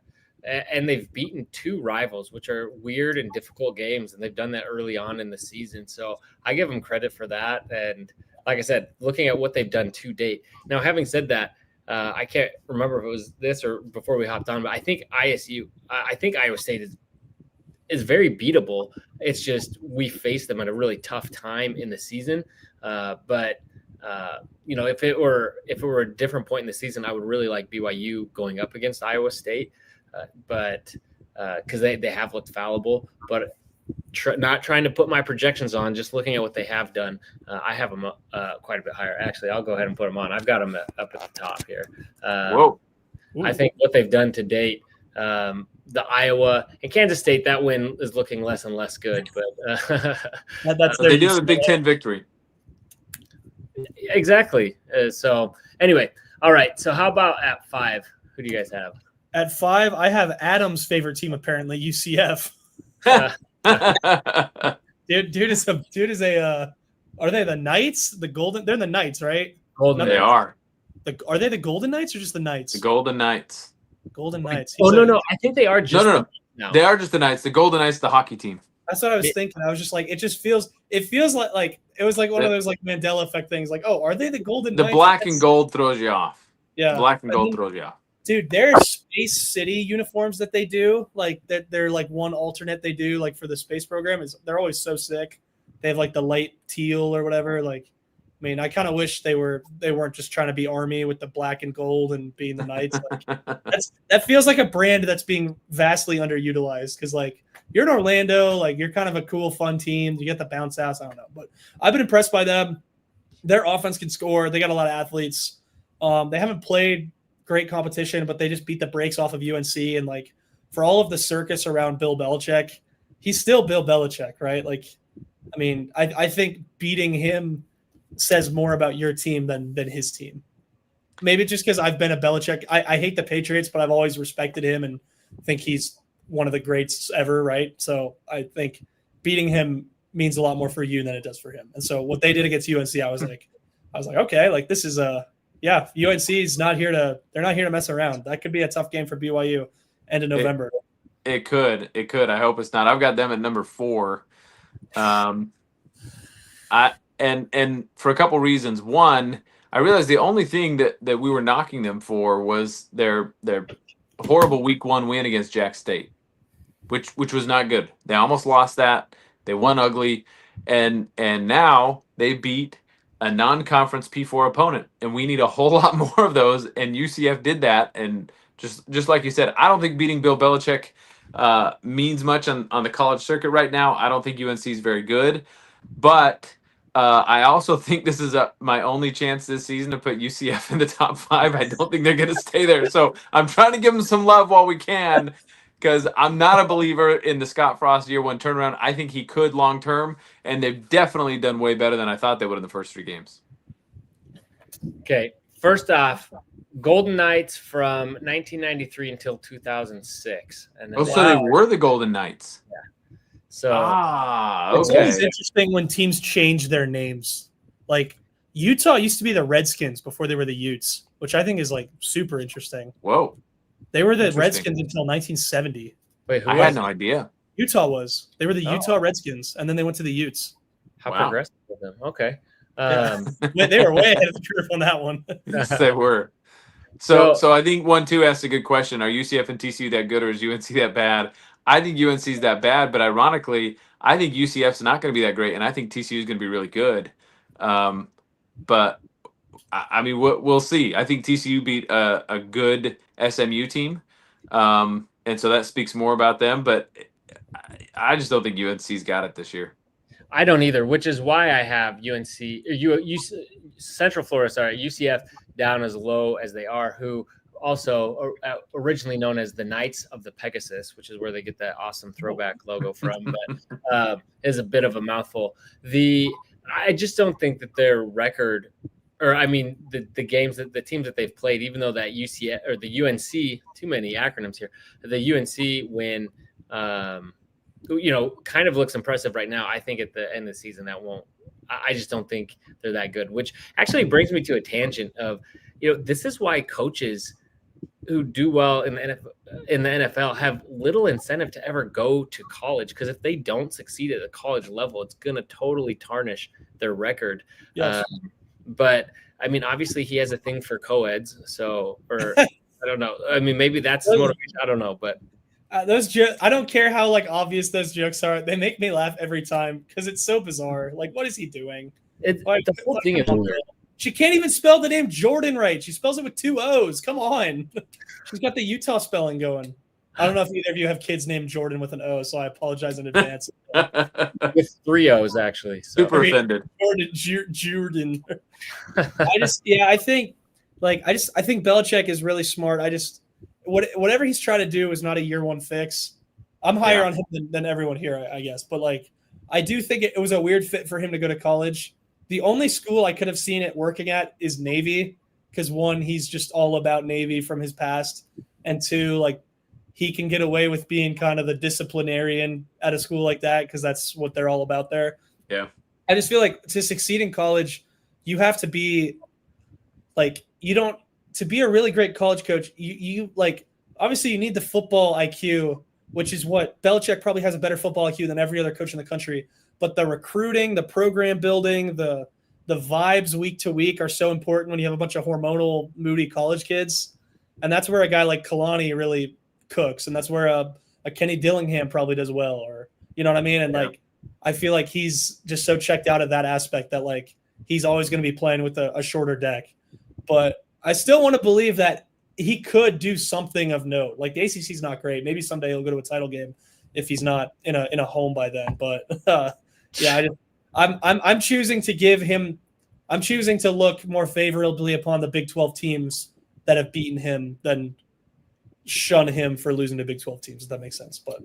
and they've beaten 2 rivals, which are weird and difficult games, and they've done that early on in the season. So I give them credit for that. And like I said, looking at what they've done to date. Now, having said that, I can't remember if it was this or before we hopped on, but I think Iowa State is very beatable. It's just we faced them at a really tough time in the season. But if it were a different point in the season, I would really like BYU going up against Iowa State. But because they have looked fallible, but not trying to put my projections on, just looking at what they have done, I have them quite a bit higher. Actually, I'll go ahead and put them on. I've got them up at the top here. Whoa! I think what they've done to date, the Iowa and Kansas State. That win is looking less and less good, but That's They do have a Big Ten victory. exactly. So anyway, all right. So how about at 5? Who do you guys have? At 5, I have Adam's favorite team, apparently, UCF. Dude is a are they the Knights? The Golden? They're the Knights, right? Golden. They are. Are they the Golden Knights or just the Knights? The Golden Knights. Golden Knights. Oh, no. I think they are just No. They are just the Knights. The Golden Knights, the hockey team. That's what I was thinking. I was just like, it feels like it was like one of those like Mandela effect things. Like, oh, are they the Golden Knights? The black and gold throws you off. Yeah. The black and gold throws you off. Dude, their Space City uniforms that they do, like that they're like one alternate they do like for the space program they're always so sick. They have like the light teal or whatever. Like, I mean, I kind of wish they weren't just trying to be Army with the black and gold and being the Knights. Like, that feels like a brand that's being vastly underutilized because like you're in Orlando, like you're kind of a cool, fun team. You get the bounce house. I don't know, but I've been impressed by them. Their offense can score. They got a lot of athletes. They haven't played great competition, but they just beat the brakes off of UNC. And like for all of the circus around Bill Belichick, he's still Bill Belichick, right? Like, I mean, I think beating him says more about your team than his team. Maybe just because I've been a Belichick. I hate the Patriots, but I've always respected him and think he's one of the greats ever, right? So I think beating him means a lot more for you than it does for him. And so what they did against UNC, I was like, okay, like this is UNC is not here they're not here to mess around. That could be a tough game for BYU end of November. It could. I hope it's not. I've got them at number 4. And for a couple reasons. One, I realized the only thing that we were knocking them for was their horrible week 1 win against Jack State, which was not good. They almost lost that. They won ugly, and now they beat a non-conference P4 opponent, and we need a whole lot more of those. And UCF did that, and just like you said, I don't think beating Bill Belichick means much on the college circuit right now. I don't think UNC is very good, but I also think this is my only chance this season to put UCF in the top 5. I don't think they're going to stay there, so I'm trying to give them some love while we can, because I'm not a believer in the Scott Frost year 1 turnaround. I think he could long term, and they've definitely done way better than I thought they would in the first 3 games. Okay, first off, Golden Knights from 1993 until 2006. And then so they were the Golden Knights. Yeah. So okay. It's always interesting when teams change their names. Like Utah used to be the Redskins before they were the Utes, which I think is like super interesting. Whoa. They were the Redskins until 1970. Wait, I had no idea. Utah was. They were the Utah Redskins, and then they went to the Utes. How progressive of them. Okay. They were way ahead of the curve on that one. Yes, they were. So I think 1-2 asked a good question. Are UCF and TCU that good, or is UNC that bad? I think UNC is that bad, but ironically, I think UCF's not going to be that great, and I think TCU is going to be really good. But I mean, we'll see. I think TCU beat a good SMU team, and so that speaks more about them. But I just don't think UNC's got it this year. I don't either, which is why I have Central Florida, UCF down as low as they are, who also originally known as the Knights of the Pegasus, which is where they get that awesome throwback logo from, but is a bit of a mouthful. I just don't think that their record, or I mean the games that the teams that they've played, even though that UCF or the UNC, too many acronyms here, the UNC win, kind of looks impressive right now. I think at the end of the season that won't. I just don't think they're that good, which actually brings me to a tangent of, this is why coaches who do well in the NFL have little incentive to ever go to college, because if they don't succeed at the college level, it's going to totally tarnish their record. Yes. But I mean, obviously he has a thing for co-eds, or I don't know. I mean, maybe that's his motivation. I don't know, but those jokes, I don't care how like obvious those jokes are. They make me laugh every time because it's so bizarre. Like, what is he doing? The whole thing is weird. She can't even spell the name Jordan right. She spells it with 2 O's. Come on. She's got the Utah spelling going. I don't know if either of you have kids named Jordan with an O, so I apologize in advance. With 3 O's, actually. So. Super offended. Jordan. I think Belichick is really smart. whatever he's trying to do is not a year one fix. I'm higher on him than everyone here, I guess. But like, I do think it was a weird fit for him to go to college. The only school I could have seen it working at is Navy, because one, he's just all about Navy from his past, and two, like, he can get away with being kind of the disciplinarian at a school like that because that's what they're all about there. Yeah. I just feel like to succeed in college, you have to be like, to be a really great college coach, you like, obviously you need the football IQ, which is what Belichick probably has a better football IQ than every other coach in the country. But the recruiting, the program building, the vibes week to week are so important when you have a bunch of hormonal, moody college kids. And that's where a guy like Kalani really cooks. And that's where a Kenny Dillingham probably does well, or, you know what I mean? And like, I feel like he's just so checked out of that aspect that like, he's always going to be playing with a shorter deck. But I still want to believe that he could do something of note. Like, the ACC is not great. Maybe someday he'll go to a title game if he's not in a home by then. But I'm choosing to give him. I'm choosing to look more favorably upon the Big 12 teams that have beaten him than shun him for losing to Big 12 teams. If that makes sense. But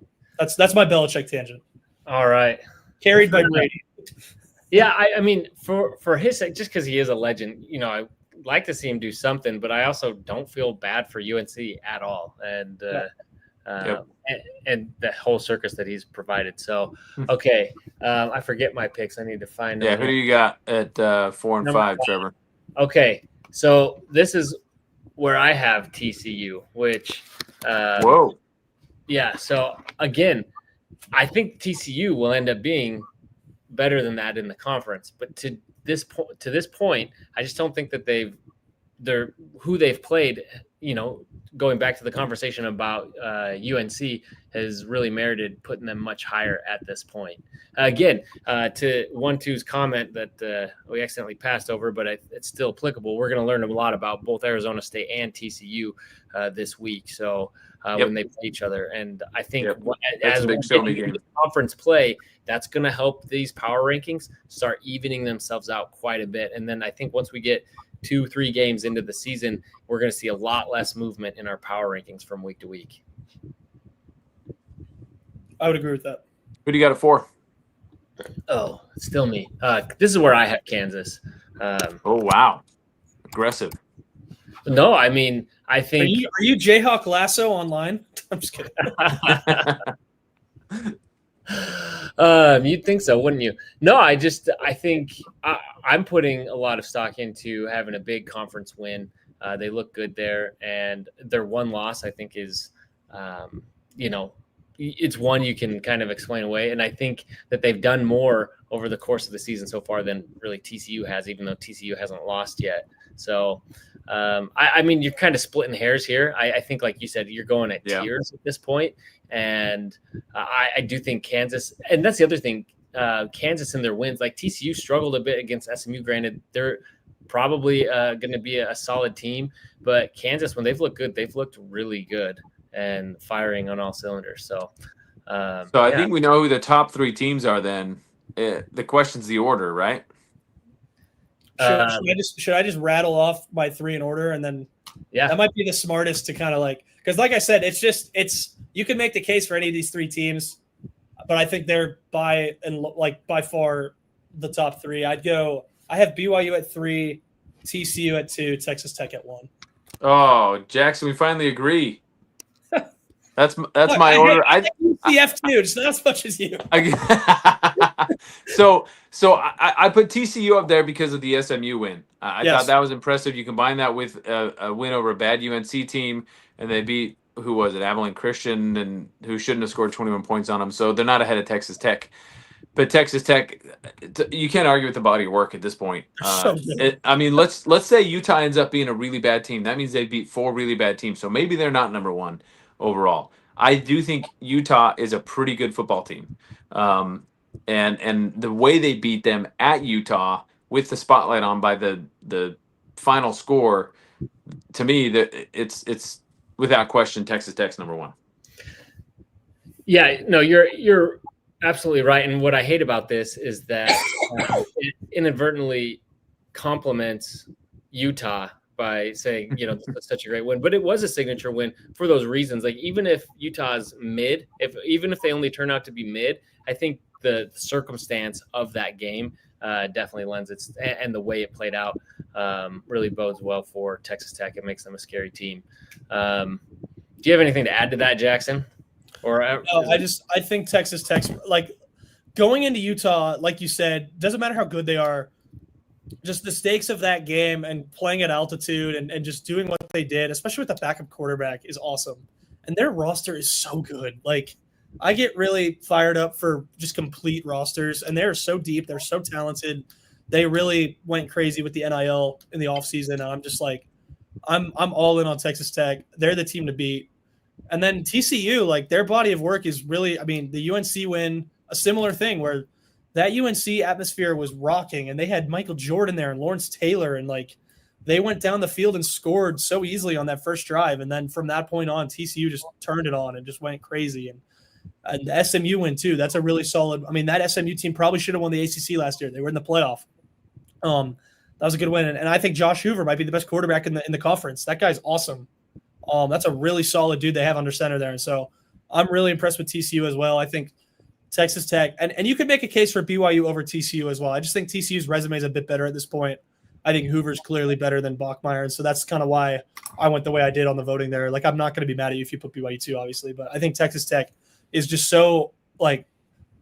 that's my Belichick tangent. All right, carried by Brady. Yeah, I mean, for his sake, just because he is a legend, you know, I like to see him do something, but I also don't feel bad for UNC at all, and and the whole circus that he's provided. So, okay, I forget my picks. I need to find. Yeah, who do you got at 4 and 5, Trevor? Okay, so this is where I have TCU, which whoa, yeah. So again, I think TCU will end up being better than that in the conference, but to this point, I just don't think that they're who they've played. You know, going back to the conversation about UNC has really merited putting them much higher at this point. Again, to 1-2's comment that we accidentally passed over, but it's still applicable. We're going to learn a lot about both Arizona State and TCU this week. So when they play each other, and I think as we get into conference play, that's going to help these power rankings start evening themselves out quite a bit. And then I think once we get 2-3 games into the season, we're going to see a lot less movement in our power rankings from week to week. I would agree with that. Who do you got at 4? Oh, it's still me. This is where I have Kansas. Oh, wow. Aggressive. No, I mean, I think. Are you Jayhawk Lasso online? I'm just kidding. You'd think so, wouldn't you? No, I think I'm putting a lot of stock into having a big conference win. They look good there, and their one loss, I think, is, it's one you can kind of explain away. And I think that they've done more over the course of the season so far than really TCU has, even though TCU hasn't lost yet. So, I mean, you're kind of splitting hairs here. I think, like you said, you're going at tiers at this point. And I do think Kansas, and that's the other thing, Kansas and their wins, like TCU struggled a bit against SMU. Granted, they're probably going to be a solid team, but Kansas, when they've looked good, they've looked really good and firing on all cylinders. So I think we know who the top 3 teams are then. The question's the order, right? Should I just rattle off my 3 in order, and then that might be the smartest to kind of like, because like I said, it's you can make the case for any of these 3 teams, but I think they're by far the top 3. I have BYU at 3, TCU at 2, Texas Tech at 1. Oh, Jackson, we finally agree. That's my order. I UCF too, just not as much as you. So I put TCU up there because of the SMU win. I thought that was impressive. You combine that with a win over a bad UNC team, and they beat, who was it, Abilene Christian, and who shouldn't have scored 21 points on them. So they're not ahead of Texas Tech. But Texas Tech, you can't argue with the body of work at this point. Let's say Utah ends up being a really bad team. That means they beat 4 really bad teams. So maybe they're not number 1 overall. I do think Utah is a pretty good football team. And the way they beat them at Utah with the spotlight on by the final score, to me, that it's without question Texas Tech's number 1. Yeah, no, you're absolutely right. And what I hate about this is that it inadvertently compliments Utah by saying, this was such a great win, but it was a signature win for those reasons. Like, even if Utah's mid, even if they only turn out to be mid, I think the circumstance of that game definitely lends and the way it played out really bodes well for Texas Tech. It makes them a scary team. Do you have anything to add to that, Jackson? Or I think Texas Tech, like, going into Utah, like you said, doesn't matter how good they are. Just the stakes of that game and playing at altitude and just doing what they did, especially with the backup quarterback, is awesome. And their roster is so good. Like, I get really fired up for just complete rosters, and they're so deep. They're so talented. They really went crazy with the NIL in the offseason. And I'm just like, I'm all in on Texas Tech. They're the team to beat. And then TCU, like, their body of work is really, I mean, the UNC win, a similar thing where that UNC atmosphere was rocking, and they had Michael Jordan there and Lawrence Taylor, and like, they went down the field and scored so easily on that first drive. And then from that point on, TCU just turned it on and just went crazy. And the SMU win too. That's a really solid. I mean, that SMU team probably should have won the ACC last year. They were in the playoff. That was a good win. And I think Josh Hoover might be the best quarterback in the conference. That guy's awesome. That's a really solid dude they have under center there. And so I'm really impressed with TCU as well. I think Texas Tech, and you could make a case for BYU over TCU as well. I just think TCU's resume is a bit better at this point. I think Hoover's clearly better than Bachmeier. And so that's kind of why I went the way I did on the voting there. Like, I'm not going to be mad at you if you put BYU too, obviously, but I think Texas Tech is just so, like,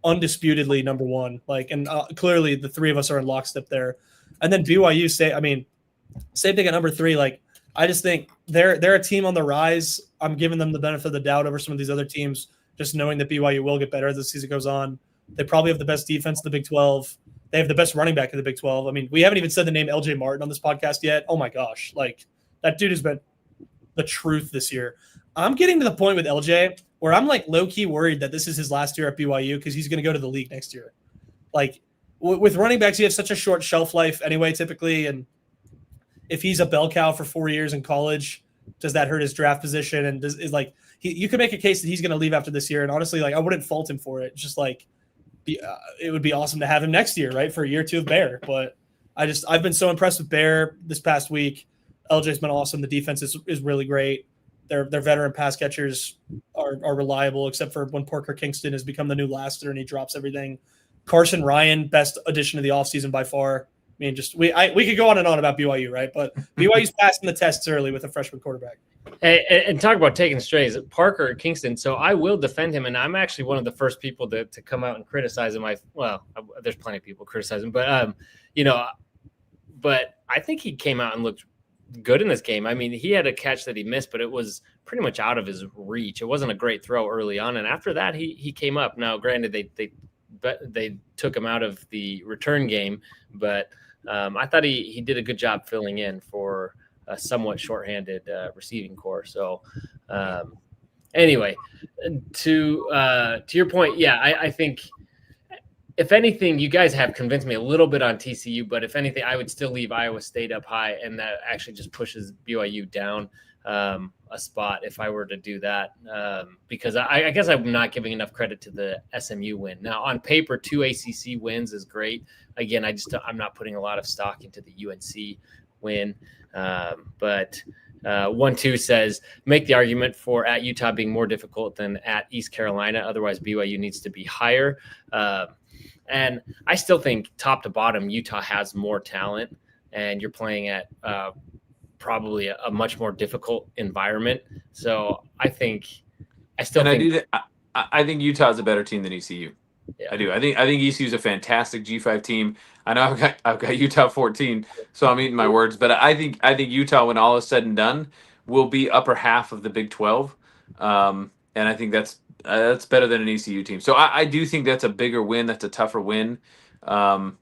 undisputedly number one. Like, and clearly the three of us are in lockstep there. And then BYU, same thing at number 3. Like, I just think they're a team on the rise. I'm giving them the benefit of the doubt over some of these other teams, just knowing that BYU will get better as the season goes on. They probably have the best defense in the Big 12. They have the best running back in the Big 12. I mean, we haven't even said the name LJ Martin on this podcast yet. Oh my gosh. Like, that dude has been the truth this year. I'm getting to the point with LJ where I'm, like, low-key worried that this is his last year at BYU because he's going to go to the league next year. Like, with running backs, you have such a short shelf life anyway, typically. And if he's a bell cow for 4 years in college, does that hurt his draft position? And you could make a case that he's going to leave after this year. And honestly, like, I wouldn't fault him for it. It's just like, it would be awesome to have him next year, right, for a year or two of Bear. But I've been so impressed with Bear this past week. LJ's been awesome. The defense is really great. Their veteran pass catchers are reliable, except for when Porker Kingston has become the new Laster and he drops everything. Carson Ryan, best addition of the offseason by far. I mean, we could go on and on about BYU, right? But BYU's passing the tests early with a freshman quarterback. And talk about taking strays. Parker Kingston, so I will defend him, and I'm actually one of the first people to come out and criticize him. There's plenty of people criticize him, but but I think he came out and looked good in this game. I mean, he had a catch that he missed, but it was pretty much out of his reach. It wasn't a great throw early on, and after that, he came up. Now, granted, they took him out of the return game, but I thought he did a good job filling in for a somewhat shorthanded receiving core. So anyway, to your point, yeah, I think if anything, you guys have convinced me a little bit on TCU, but if anything, I would still leave Iowa State up high, and that actually just pushes BYU down a spot if I were to do that, because I guess I'm not giving enough credit to the SMU win. Now, on paper, 2 ACC wins is great. Again, I'm not putting a lot of stock into the UNC win, but 1-2 says, make the argument for at Utah being more difficult than at East Carolina. Otherwise, BYU needs to be higher. And I still think top to bottom, Utah has more talent, and you're playing at probably a much more difficult environment. So I think I think Utah's a better team than ECU. Yeah. I do. I think ECU is a fantastic G5 team. I know I've got Utah 14, so I'm eating my words. But I think Utah, when all is said and done, will be upper half of the Big 12, and I think that's better than an ECU team. So I do think that's a bigger win. That's a tougher win than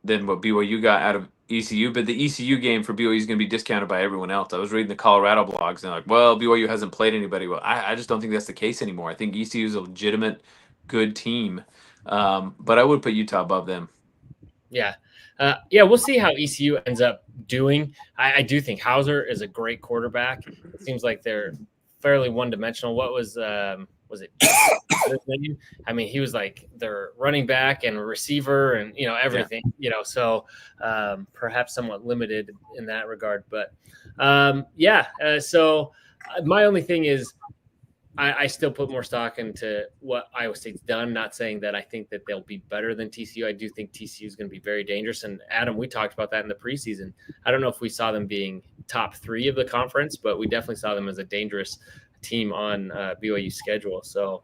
what BYU got out of ECU. But the ECU game for BYU is going to be discounted by everyone else. I was reading the Colorado blogs, and they're like, well, BYU hasn't played anybody. Well, I just don't think that's the case anymore. I think ECU is a legitimate good team, but I would put Utah above them. Yeah. We'll see how ECU ends up doing. I do think Hauser is a great quarterback. It seems like they're fairly one-dimensional. What was was it? I mean, he was like their running back and receiver and, everything, so perhaps somewhat limited in that regard. But so my only thing is I still put more stock into what Iowa State's done, not saying that I think that they'll be better than TCU. I do think TCU is going to be very dangerous. And Adam, we talked about that in the preseason. I don't know if we saw them being top 3 of the conference, but we definitely saw them as a dangerous team on BYU's schedule. So,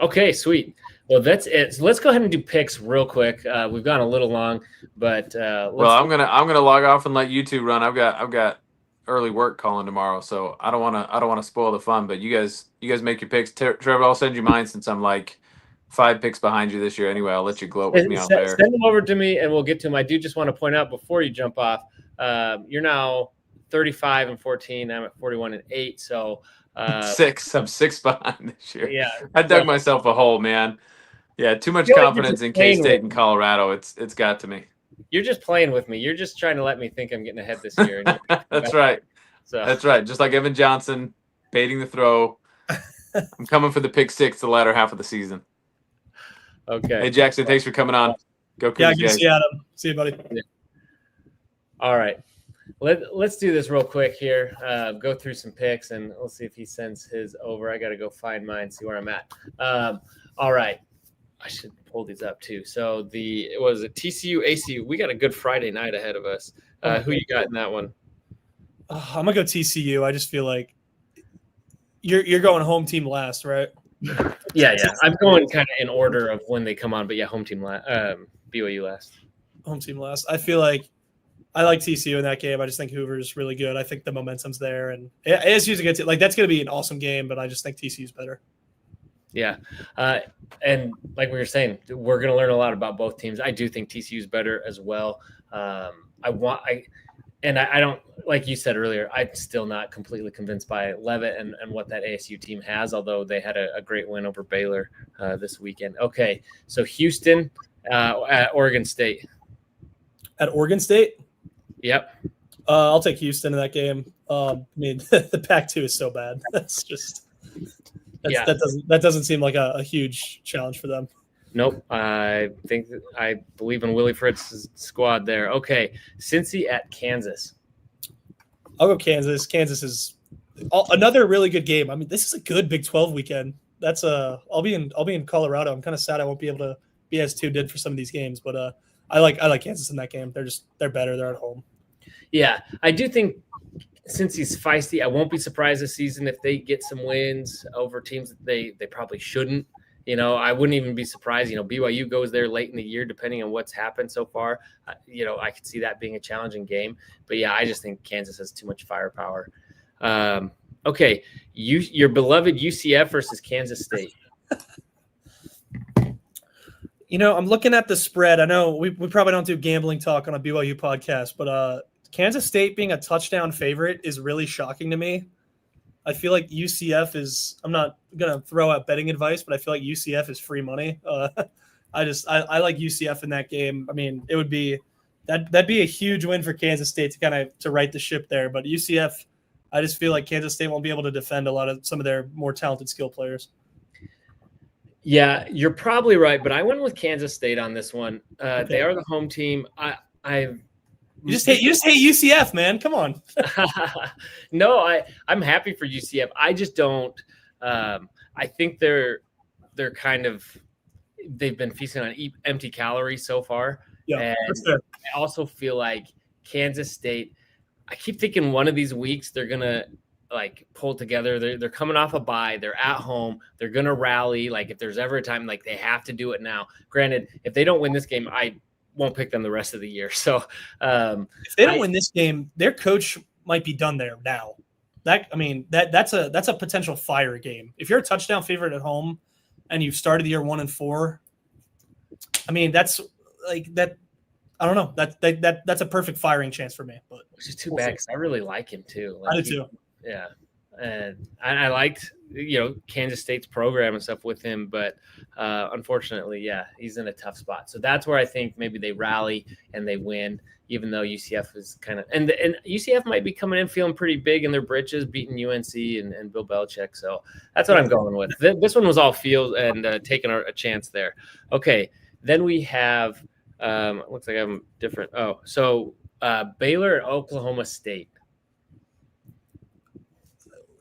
okay, sweet. Well, that's it. So let's go ahead and do picks real quick. We've gone a little long, but I'm gonna log off and let you two run. I've got early work calling tomorrow, so I don't want to spoil the fun. But you guys make your picks. Trevor, I'll send you mine since I'm like 5 picks behind you this year. Anyway, I'll let you gloat with me out there. Send them over to me, and we'll get to them. I do just want to point out before you jump off, you're now 35-14. I'm at 41-8. So 6. I'm 6 behind this year. Yeah, I dug myself a hole, man. Yeah, too much confidence in K-State and Colorado. It's got to me. You're just playing with me. You're just trying to let me think I'm getting ahead this year. That's right. So that's right. Just like Evan Johnson baiting the throw. I'm coming for the pick 6 the latter half of the season. Okay. Hey, Jackson, thanks for coming on. Go Cougs, Yeah, good to guys. see you, Adam. See you, buddy. Yeah. All right. Let's do this real quick here. Go through some picks, and we'll see if he sends his over. I got to go find mine, see where I'm at. All right. I should pull these up too. So it was a TCU-ECU. We got a good Friday night ahead of us. Who you got in that one? I'm gonna go TCU. I just feel like you're going home team last, right? Yeah. I'm going kind of in order of when they come on, but yeah, home team last. BYU last. Home team last. I feel like I like TCU in that game. I just think Hoover's really good. I think the momentum's there, and ASU's a good team. Like that's gonna be an awesome game, but I just think TCU's better. Yeah. And like we were saying, we're going to learn a lot about both teams. I do think TCU is better as well. I don't, like you said earlier, I'm still not completely convinced by Leavitt and what that ASU team has, although they had a great win over Baylor this weekend. Okay. So Houston at Oregon State. At Oregon State? Yep. I'll take Houston in that game. I mean, the Pac-2 is so bad. That's just... That doesn't seem like a huge challenge for them. Nope. I believe in Willie Fritz's squad there. Okay. Cincy at Kansas. I'll go Kansas. Kansas is another really good game. I mean, this is a good Big 12 weekend. I'll be in Colorado. I'm kind of sad I won't be able to be as tuned in for some of these games, but I like Kansas in that game. They're better. They're at home. Yeah. I do think since he's feisty, I won't be surprised this season if they get some wins over teams that they probably shouldn't. I wouldn't even be surprised. BYU goes there late in the year, depending on what's happened so far. I could see that being a challenging game. But yeah, I just think Kansas has too much firepower. Okay, your beloved UCF versus Kansas State. I'm looking at the spread. I know we probably don't do gambling talk on a BYU podcast, but Kansas State being a touchdown favorite is really shocking to me. I feel like UCF is – I'm not going to throw out betting advice, but I feel like UCF is free money. I like UCF in that game. I mean, it would be – that'd be a huge win for Kansas State to right the ship there. But UCF, I just feel like Kansas State won't be able to defend some of their more talented skill players. Yeah, you're probably right, but I went with Kansas State on this one. Okay. They are the home team. You just hate UCF, man. Come on. No, I'm happy for UCF. I just don't. I think they're kind of they've been feasting on empty calories so far. Yeah, and that's fair. I also feel like Kansas State. I keep thinking one of these weeks they're gonna pull together. They're coming off a bye. They're at home. They're gonna rally. Like if there's ever a time they have to do it now. Granted, if they don't win this game, I won't pick them the rest of the year. So if they don't win this game, their coach might be done there now. That's a potential fire game. If you're a touchdown favorite at home and you've started the year 1-4, I mean that's like that. I don't know. That's a perfect firing chance for me. But which is too bad because I really like him too. I do too. Yeah. and I liked, Kansas State's program and stuff with him, but unfortunately, yeah, he's in a tough spot. So that's where I think maybe they rally and they win, even though UCF is kind of, and UCF might be coming in feeling pretty big in their britches, beating UNC and Bill Belichick. So that's what I'm going with. This one was all field and taking a chance there. Okay, then we have, looks like I'm different. Oh, so Baylor and Oklahoma State.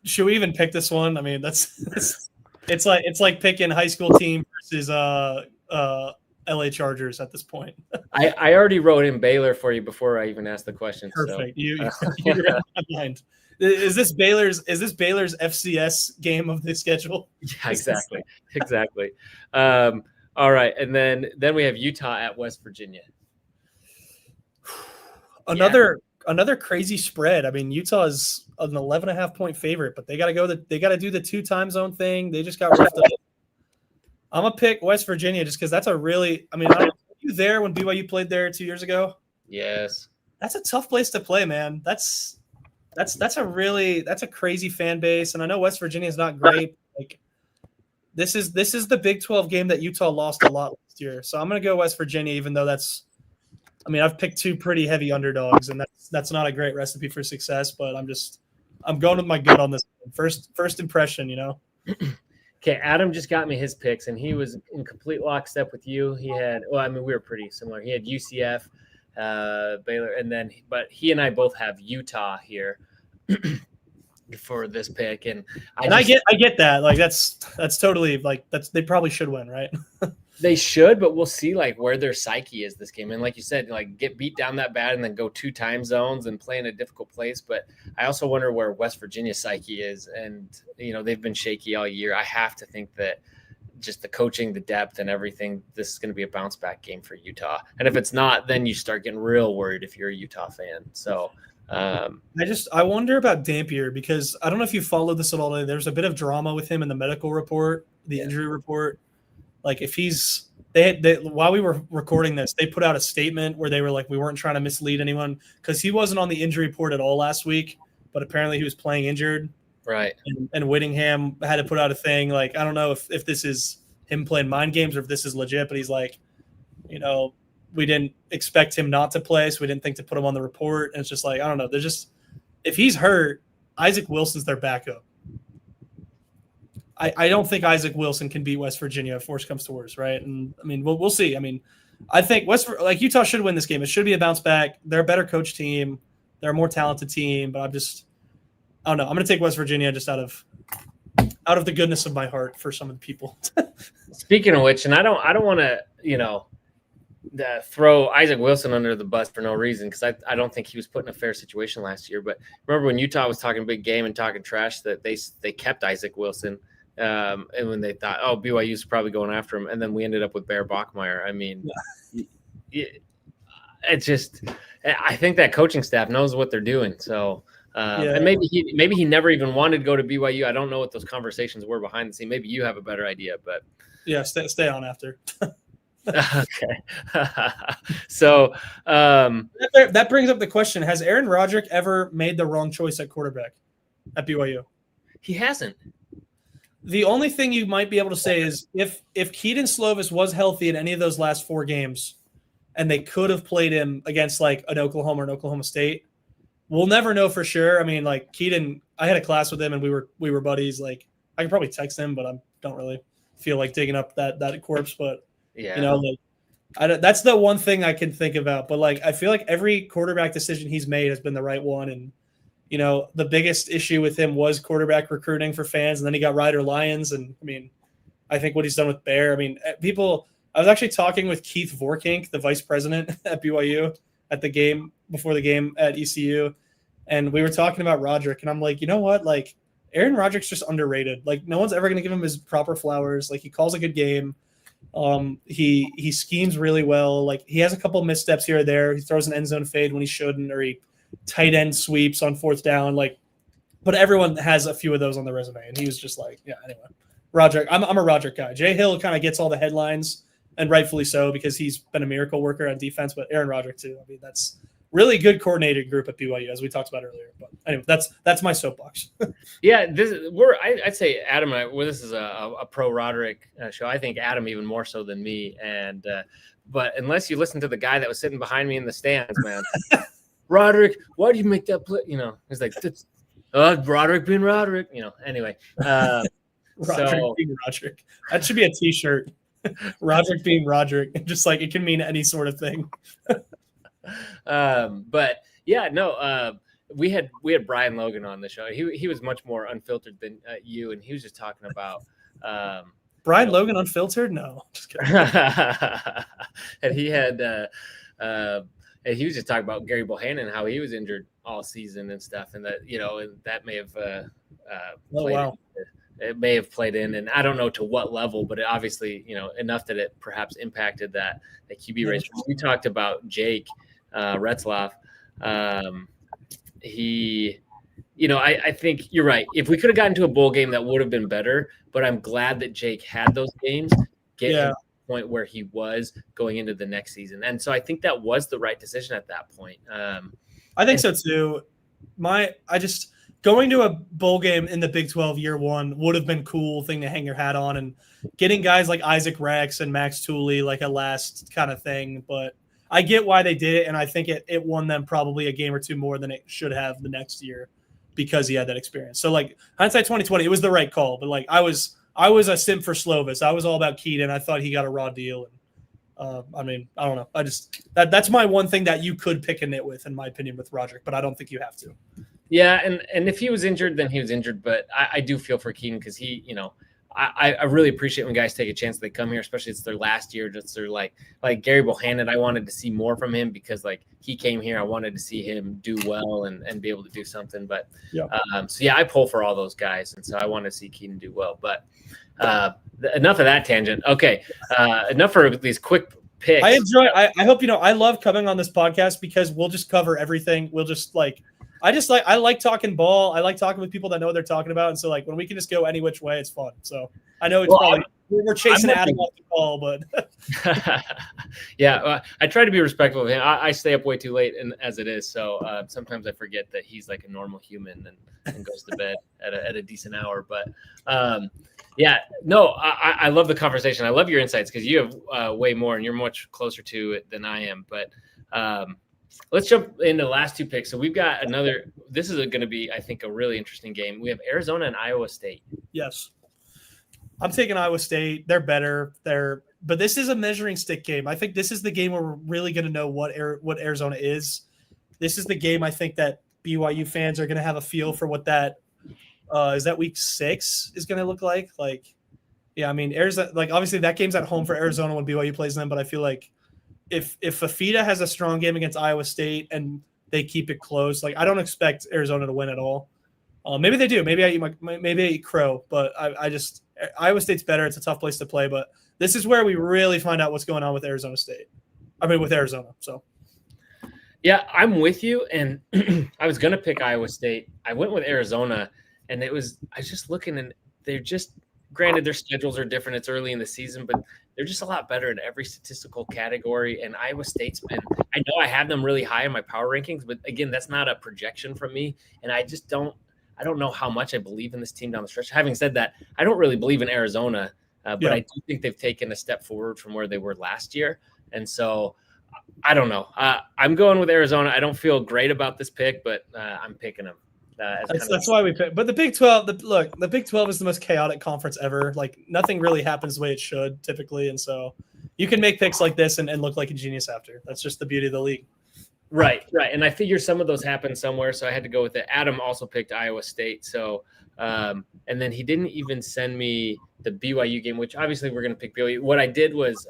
Should we even pick this one? I mean, it's like picking high school team versus LA Chargers at this point. I already wrote in Baylor for you before I even asked the question. Perfect. So. You read my mind. Is this Baylor's FCS game of the schedule? Yeah, exactly. All right, and then we have Utah at West Virginia. Another crazy spread. I mean, Utah is an 11.5-point favorite, but they got to do the 2 time zone thing. They just got roughed up. I'm gonna pick West Virginia just because that's a really. I mean, were you there when BYU played there 2 years ago? Yes. That's a tough place to play, man. That's a crazy fan base, and I know West Virginia is not great. Like, this is the Big 12 game that Utah lost a lot last year. So I'm gonna go West Virginia, even though that's. I mean, I've picked 2 pretty heavy underdogs, and that's not a great recipe for success. But I'm going with my gut on this one. First impression, Okay, Adam just got me his picks, and he was in complete lockstep with you. He had, we were pretty similar. He had UCF, Baylor, but he and I both have Utah here for this pick, and I get that. Like that's totally like they probably should win, right? They should, but we'll see like where their psyche is this game. And like you said, like get beat down that bad and then go 2 time zones and play in a difficult place. But I also wonder where West Virginia's psyche is. And, they've been shaky all year. I have to think that just the coaching, the depth and everything, this is going to be a bounce back game for Utah. And if it's not, then you start getting real worried if you're a Utah fan. So I wonder about Dampier because I don't know if you followed this at all. There's a bit of drama with him in the medical report, the injury report. Like if they while we were recording this, they put out a statement where they were like, we weren't trying to mislead anyone because he wasn't on the injury report at all last week, but apparently he was playing injured. Right. And Whittingham had to put out a thing. Like, I don't know if this is him playing mind games or if this is legit, but he's like, we didn't expect him not to play. So we didn't think to put him on the report. And it's just like, I don't know. They're just, if he's hurt, Isaac Wilson's their backup. I don't think Isaac Wilson can beat West Virginia if worse comes to worse, right? And I mean, we'll see. I mean, I think Utah should win this game. It should be a bounce back. They're a better coach team. They're a more talented team, but I don't know. I'm going to take West Virginia just out of the goodness of my heart for some of the people. Speaking of which, and I don't want to, throw Isaac Wilson under the bus for no reason because I don't think he was put in a fair situation last year. But remember when Utah was talking big game and talking trash that they kept Isaac Wilson. And when they thought, BYU's probably going after him, and then we ended up with Bear Bachmeier. I mean, it's just, I think that coaching staff knows what they're doing. So, and maybe he never even wanted to go to BYU. I don't know what those conversations were behind the scene. Maybe you have a better idea, but yeah, stay on after. Okay. So that brings up the question: has Aaron Roderick ever made the wrong choice at quarterback at BYU? He hasn't. The only thing you might be able to say is if Keaton Slovis was healthy in any of those last 4 games and they could have played him against like an Oklahoma or an Oklahoma State, we'll never know for sure. I mean, like Keaton, I had a class with him and we were buddies. Like I could probably text him, but I don't really feel like digging up that corpse. But yeah, that's the one thing I can think about. But like I feel like every quarterback decision he's made has been the right one. And the biggest issue with him was quarterback recruiting for fans. And then he got Ryder Lyons. And I mean, I think what he's done with Bear, I mean, I was actually talking with Keith Vorkink, the vice president at BYU at the game before the game at ECU. And we were talking about Roderick and I'm like, you know what? Like Aaron Roderick's just underrated. Like no one's ever going to give him his proper flowers. Like he calls a good game. He schemes really well. Like he has a couple missteps here or there. He throws an end zone fade when he shouldn't, or he tight end sweeps on 4th down, but everyone has a few of those on the resume. And he was just like, yeah, anyway, Roderick, I'm a Roderick guy. Jay Hill kind of gets all the headlines and rightfully so, because he's been a miracle worker on defense, but Aaron Roderick too. I mean, really good coordinated group at BYU, as we talked about earlier. But anyway, that's my soapbox. Yeah, I'd say Adam and I. Well, this is a pro Roderick show. I think Adam even more so than me. And but unless you listen to the guy that was sitting behind me in the stands, man, Roderick, why do you make that play? He's like, Roderick being Roderick. Anyway. Roderick being Roderick. That should be a T-shirt. Roderick being Roderick. Just like it can mean any sort of thing. But yeah, no. We had Brian Logan on the show. He was much more unfiltered than you, and he was just talking about Brian Logan unfiltered. No, just kidding. And he had and he was just talking about Gary Bohannon, how he was injured all season and stuff, and that and that may have it may have played in, and I don't know to what level, but it obviously enough that it perhaps impacted that QB race. We talked about Jake Retzloff. I think you're right. If we could have gotten to a bowl game, that would have been better. But I'm glad that Jake had those games, getting to the point where he was going into the next season. And so I think that was the right decision at that point. I think so too. Going to a bowl game in the Big 12 year one would have been cool thing to hang your hat on, and getting guys like Isaac Rex and Max Tooley like a last kind of thing. But I get why they did it, and I think it won them probably a game or two more than it should have the next year because he had that experience. So like hindsight 2020, it was the right call. But like I was a simp for Slovis. I was all about Keaton. I thought he got a raw deal. And I don't know. I just that's my one thing that you could pick a nit with, in my opinion, with Roderick, but I don't think you have to. Yeah, and if he was injured, then he was injured. But I do feel for Keaton because he, I really appreciate when guys take a chance. They come here, especially it's their last year. Just they're like Gary Bohannon. I wanted to see more from him because like he came here. I wanted to see him do well and be able to do something. But I pull for all those guys, and so I want to see Keaton do well. But enough of that tangent. Okay, enough for these quick picks. I enjoy. I hope I love coming on this podcast because we'll just cover everything. We'll just I like talking ball. I like talking with people that know what they're talking about. And so like when we can just go any which way, it's fun. So I know it's we're chasing Adam off the ball, but I try to be respectful of him. I stay up way too late as it is. So sometimes I forget that he's like a normal human and goes to bed at a decent hour. But I love the conversation. I love your insights because you have way more and you're much closer to it than I am. But let's jump into the last two picks. So we've got another. This is going to be, I think, a really interesting game. We have Arizona and Iowa State. Yes, I'm taking Iowa State. They're better. But this is a measuring stick game. I think this is the game where we're really going to know what Arizona is. This is the game I think that BYU fans are going to have a feel for what that is. That week 6 is going to look like. Arizona. Obviously that game's at home for Arizona when BYU plays them. But I feel like if Fafita has a strong game against Iowa State and they keep it close, I don't expect Arizona to win at all. Maybe they do. Maybe I eat crow, but I just Iowa State's better. It's a tough place to play, but this is where we really find out what's going on with Arizona State. With Arizona. So, yeah, I'm with you. And I was going to pick Iowa State. I went with Arizona, and I was just looking, and they're just. Granted, their schedules are different. It's early in the season, but they're just a lot better in every statistical category. And Iowa State's been – I know I have them really high in my power rankings, but, again, that's not a projection from me. And I just don't know how much I believe in this team down the stretch. Having said that, I don't really believe in Arizona, but I do think they've taken a step forward from where they were last year. And so I don't know. I'm going with Arizona. I don't feel great about this pick, but I'm picking them. That's why we pick. But the Big 12, the Big 12 is the most chaotic conference ever. Nothing really happens the way it should typically, and so you can make picks like this and look like a genius after. That's just the beauty of the league. Right. And I figure some of those happen somewhere, so I had to go with it. Adam also picked Iowa State, so and then he didn't even send me the BYU game, which obviously we're going to pick BYU. What I did was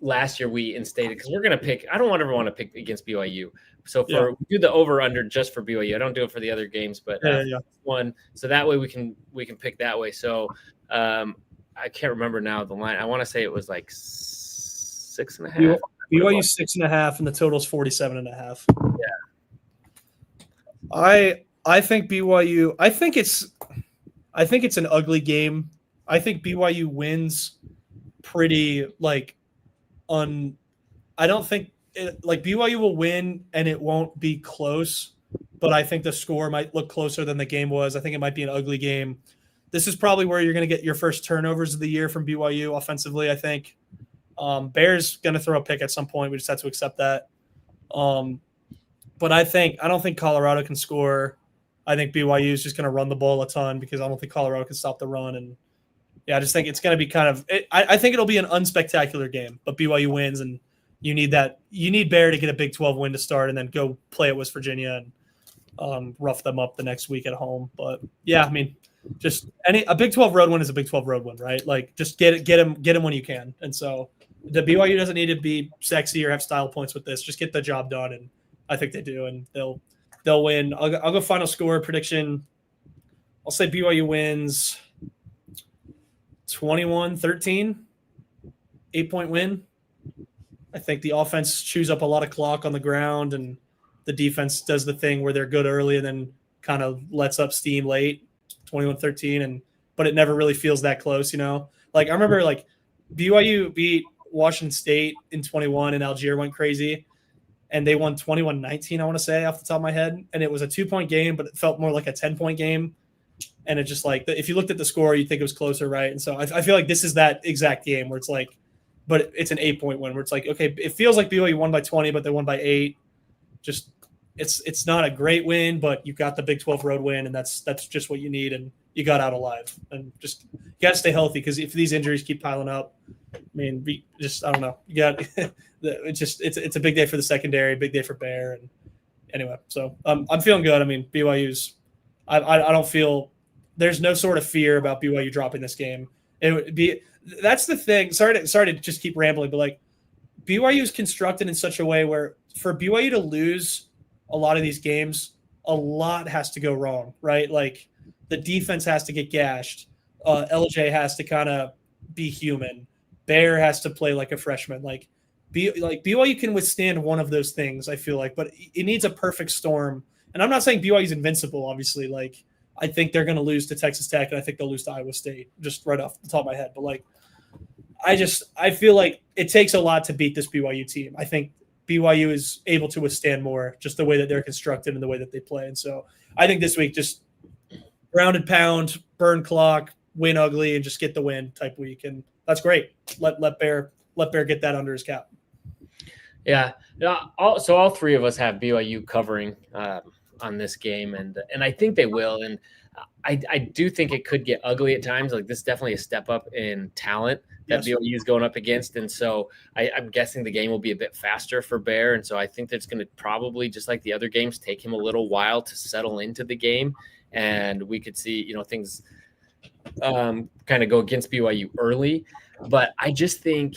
last year we instated because we're going to pick. I don't ever want to pick against BYU. So we do the over under just for BYU. I don't do it for the other games, but one. So that way we can pick that way. So I can't remember now the line. I want to say it was like 6.5. BYU 6.5, and the total is 47.5. Yeah. I think BYU. I think it's an ugly game. I think BYU wins pretty I don't think like BYU will win and it won't be close, but I think the score might look closer than the game was. I think it might be an ugly game. This is probably where you're going to get your first turnovers of the year from BYU offensively, I think. Bears going to throw a pick at some point. We just have to accept that. But I don't think Colorado can score. I think BYU is just going to run the ball a ton because I don't think Colorado can stop the run. And yeah, I just think it's going to be I think it'll be an unspectacular game, but BYU wins, and you need Bear to get a Big 12 win to start and then go play at West Virginia and rough them up the next week at home. But yeah, I mean, just a Big 12 road win is a Big 12 road win, right? Like just get them when you can. And so the BYU doesn't need to be sexy or have style points with this. Just get the job done, and I think they do, and they'll win. I'll go final score prediction. I'll say BYU wins 21-13, 8-point win. I think the offense chews up a lot of clock on the ground, and the defense does the thing where they're good early and then kind of lets up steam late, 21-13, but it never really feels that close, you know? Like I remember like BYU beat Washington State in 21 and Algier went crazy, and they won 21-19, I want to say, off the top of my head. And it was a 2-point game, but it felt more like a 10-point game. And it just like, if you looked at the score, you'd think it was closer, right? And so I feel like this is that exact game where it's like, but it's an 8-point win where it's like, okay, it feels like BYU won by 20, but they won by 8. Just it's not a great win, but you got the Big 12 road win, and that's just what you need, and you got out alive. And just you got to stay healthy, because if these injuries keep piling up, I mean, I don't know. You got it's a big day for the secondary, big day for Bear, and anyway, so I'm feeling good. I mean, BYU's I don't feel there's no sort of fear about BYU dropping this game. It would be that's the thing. Sorry to just keep rambling, but like BYU is constructed in such a way where for BYU to lose a lot of these games, a lot has to go wrong, right? Like the defense has to get gashed. LJ has to kind of be human. Bear has to play like a freshman. Like BYU can withstand one of those things, I feel like, but it needs a perfect storm. And I'm not saying BYU is invincible, obviously. Like I think they're going to lose to Texas Tech, and I think they'll lose to Iowa State, just right off the top of my head. But like, I feel like it takes a lot to beat this BYU team. I think BYU is able to withstand more, just the way that they're constructed and the way that they play. And so I think this week, just ground and pound, burn clock, win ugly, and just get the win type week. And that's great. Let Bear get that under his cap. Yeah. So all three of us have BYU covering on this game, and I think they will. And I do think it could get ugly at times. Like this is definitely a step up in talent that BYU is going up against. And so I'm guessing the game will be a bit faster for Bear. And so I think that's going to probably, just like the other games, take him a little while to settle into the game. And we could see, things kind of go against BYU early. But I just think,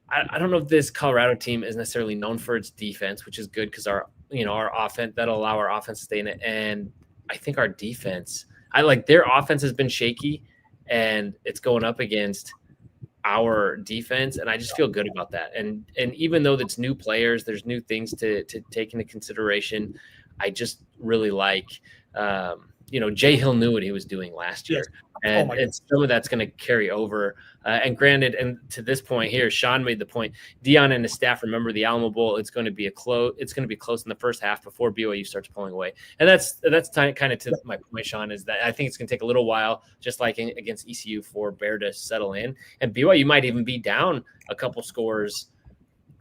I don't know if this Colorado team is necessarily known for its defense, which is good because our offense, that'll allow our offense to stay in it. And I think our defense, their offense has been shaky, and it's going up against our defense, and I just feel good about that. And even though it's new players, there's new things to take into consideration. I just really like, Jay Hill knew what he was doing last year, and some of that's going to carry over. And granted, and to this point here, Sean made the point. Dion and his staff remember the Alamo Bowl. It's going to be close in the first half before BYU starts pulling away. And that's kind of to my point, Sean, is that I think it's going to take a little while, just like against ECU, for Bear to settle in. And BYU might even be down a couple scores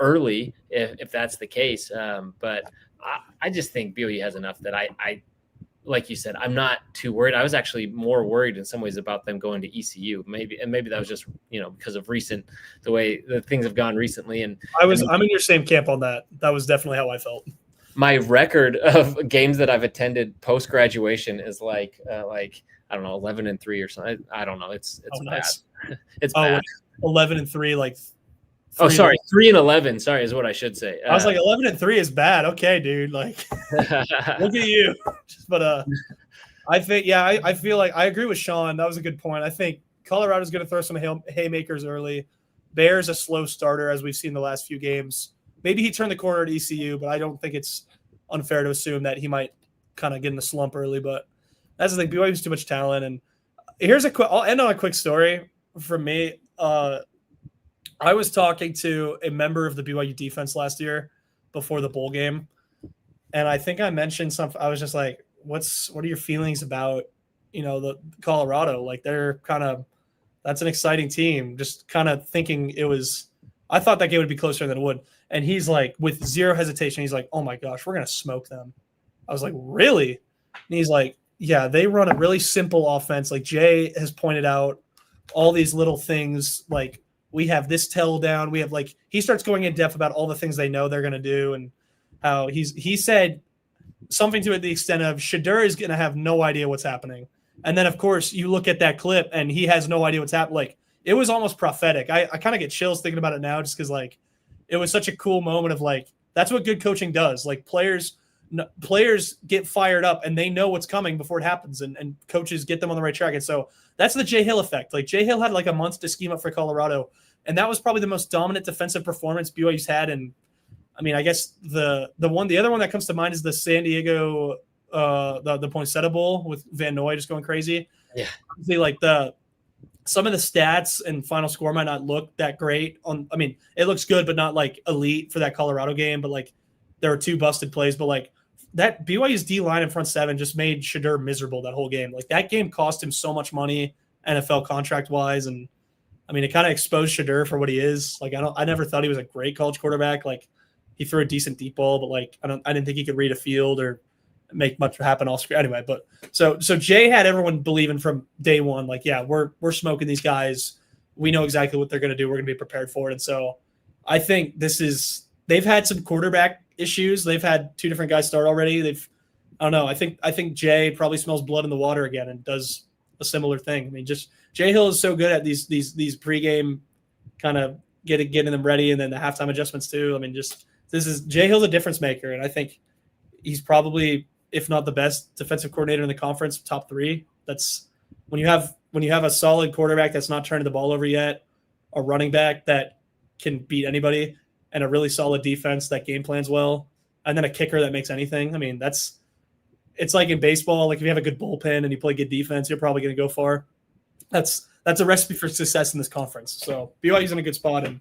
early if that's the case. But I just think BYU has enough that I like you said, I'm not too worried. I was actually more worried in some ways about them going to ECU. Maybe that was just, because of the way the things have gone recently. And I'm in your same camp on that. That was definitely how I felt. My record of games that I've attended post graduation is I don't know, 11-3 or something. I don't know. It's bad. Nice. It's bad. 11-3, Oh, sorry, 3-11. Sorry, is what I should say. I was like 11-3 is bad. Okay, dude. Like, look at you. But I think, I feel like I agree with Sean. That was a good point. I think Colorado's going to throw some haymakers early. Bear's a slow starter, as we've seen the last few games. Maybe he turned the corner at ECU, but I don't think it's unfair to assume that he might kind of get in the slump early. But that's the thing. BYU has too much talent. And I'll end on a quick story from me. I was talking to a member of the BYU defense last year, before the bowl game, and I think I mentioned something. I was just like, what are your feelings about, the Colorado? Like, that's an exciting team. Just kind of thinking I thought that game would be closer than it would. And he's like, with zero hesitation, he's like, oh my gosh, we're going to smoke them. I was like, really? And he's like, yeah, they run a really simple offense. Like Jay has pointed out all these little things. Like, we have this tell down. We have he starts going in depth about all the things they know they're going to do. And how he said something to the extent of Shedeur is going to have no idea what's happening. And then, of course, you look at that clip and he has no idea what's happening. Like, it was almost prophetic. I kind of get chills thinking about it now just because, it was such a cool moment of, that's what good coaching does. Like, players get fired up and they know what's coming before it happens, and coaches get them on the right track. And so that's the Jay Hill effect. Like, Jay Hill had a month to scheme up for Colorado, and that was probably the most dominant defensive performance BYU's had. And I mean, I guess the other one that comes to mind is the San Diego the Poinsettia Bowl with Van Noy just going crazy. Yeah. Some of the stats and final score might not look that great it looks good, but not elite for that Colorado game. But there were 2 busted plays, but that BYU's D line in front 7 just made Shedeur miserable that whole game. That game cost him so much money NFL contract wise. And I mean, it kind of exposed Shedeur for what he is. I never thought he was a great college quarterback. He threw a decent deep ball, but I didn't think he could read a field or make much happen off screen anyway. But so Jay had everyone believing from day one, yeah, we're smoking these guys. We know exactly what they're going to do. We're going to be prepared for it. And so I think they've had some quarterback issues. They've had 2 different guys start already. I don't know. I think Jay probably smells blood in the water again and does a similar thing. I mean, just Jay Hill is so good at these pregame kind of getting them ready, and then the halftime adjustments too. I mean, Jay Hill's a difference maker, and I think he's probably, if not the best defensive coordinator in the conference, top 3. That's when you have a solid quarterback that's not turning the ball over yet, a running back that can beat anybody, and a really solid defense that game plans well, and then a kicker that makes anything. I mean, it's like in baseball. If you have a good bullpen and you play good defense, you're probably going to go far. That's a recipe for success in this conference. So BYU's in a good spot, and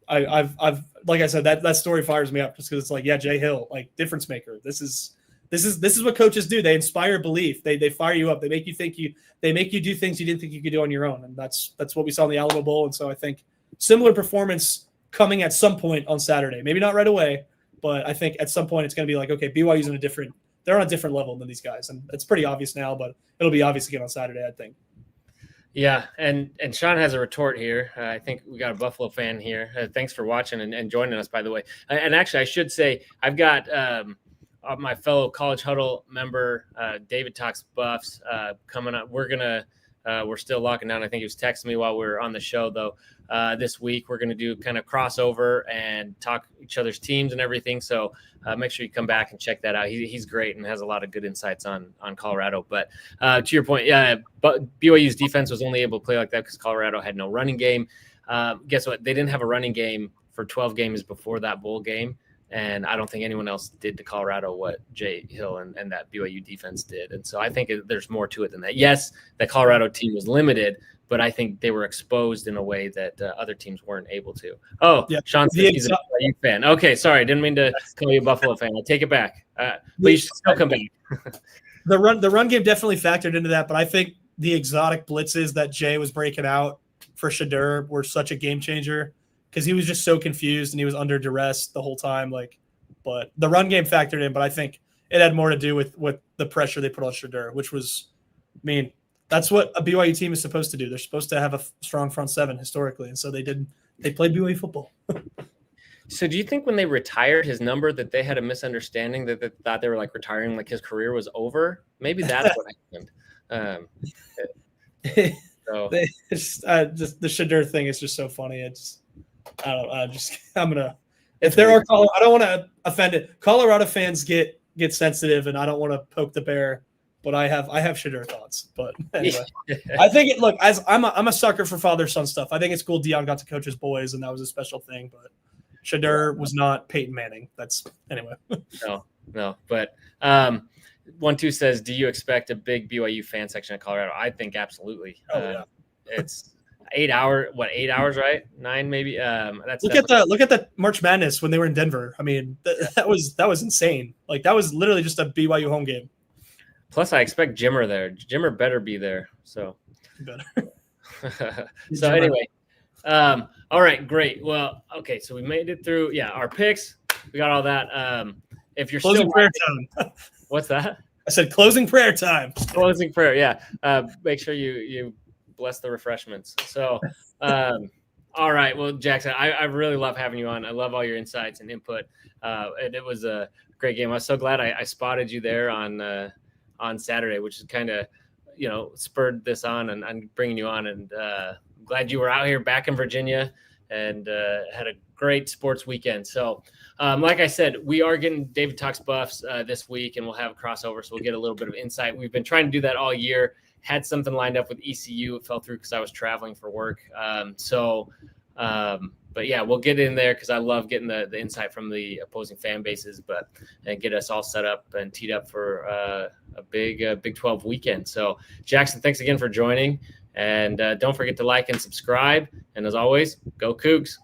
I've like I said, that story fires me up just because it's Jay Hill, difference maker. This is what coaches do. They inspire belief. They fire you up. They make you do things you didn't think you could do on your own. And that's what we saw in the Alamo Bowl. And so I think similar performance coming at some point on Saturday. Maybe not right away, but I think at some point it's going to be okay, BYU's they're on a different level than these guys. And it's pretty obvious now, but it'll be obvious again on Saturday, I think. Yeah, and Sean has a retort here. I think we got a Buffalo fan here. Thanks for watching and joining us, by the way. And actually, I should say I've got my fellow College Huddle member, David Talks Buffs, coming up. We're still locking down. I think he was texting me while we were on the show, though. This week, we're going to do kind of crossover and talk each other's teams and everything. So make sure you come back and check that out. He's great and has a lot of good insights on Colorado. But to your point, yeah, but BYU's defense was only able to play like that because Colorado had no running game. Guess what? They didn't have a running game for 12 games before that bowl game. And I don't think anyone else did to Colorado what Jay Hill and that BYU defense did. And so I think there's more to it than that. Yes, the Colorado team was limited, but I think they were exposed in a way that other teams weren't able to. Oh, yeah. Sean said he's a BYU fan. Okay, sorry. Didn't mean to call you a Buffalo fan. I take it back. But you should still come back. The run game definitely factored into that, but I think the exotic blitzes that Jay was breaking out for Shedeur were such a game changer, because he was just so confused and he was under duress the whole time. But the run game factored in, but I think it had more to do with the pressure they put on Shedeur, which was, that's what a BYU team is supposed to do. They're supposed to have a strong front 7 historically. And so they didn't. They played BYU football. So do you think when they retired his number that they had a misunderstanding, that they thought they were his career was over? Maybe that's what happened. Just the Shedeur thing is just so funny. If there are, I don't want to offend it. Colorado fans get sensitive, and I don't want to poke the bear, but I have Shedeur thoughts. But anyway, I think as I'm a sucker for father-son stuff. I think it's cool Deion got to coach his boys, and that was a special thing. But Shedeur was not Peyton Manning. That's anyway. No. But 1-2 says, do you expect a big BYU fan section at Colorado? I think absolutely. Oh, yeah. It's 8 hours, right? 9 maybe. Look at the March Madness when they were in Denver. I mean, that was insane. Like that was literally just a BYU home game. Plus, I expect Jimmer there. Jimmer better be there. So better. So anyway, all right, great. Well, okay, so we made it through. Yeah, our picks. We got all that. If you're closing still prayer time. What's that? I said closing prayer time. Closing prayer. Yeah. Make sure you bless the refreshments. So, all right. Well, Jackson, I really love having you on. I love all your insights and input. And it was a great game. I was so glad I spotted you there on Saturday, which is kind of, spurred this on and bringing you on. And glad you were out here back in Virginia and had a great sports weekend. So, like I said, we are getting David Talks Buffs this week, and we'll have a crossover. So we'll get a little bit of insight. We've been trying to do that all year. Had something lined up with ECU. It fell through because I was traveling for work. But yeah, we'll get in there because I love getting the insight from the opposing fan bases, and get us all set up and teed up for a big Big 12 weekend. So Jackson, thanks again for joining, and don't forget to like and subscribe. And as always, go Cougs.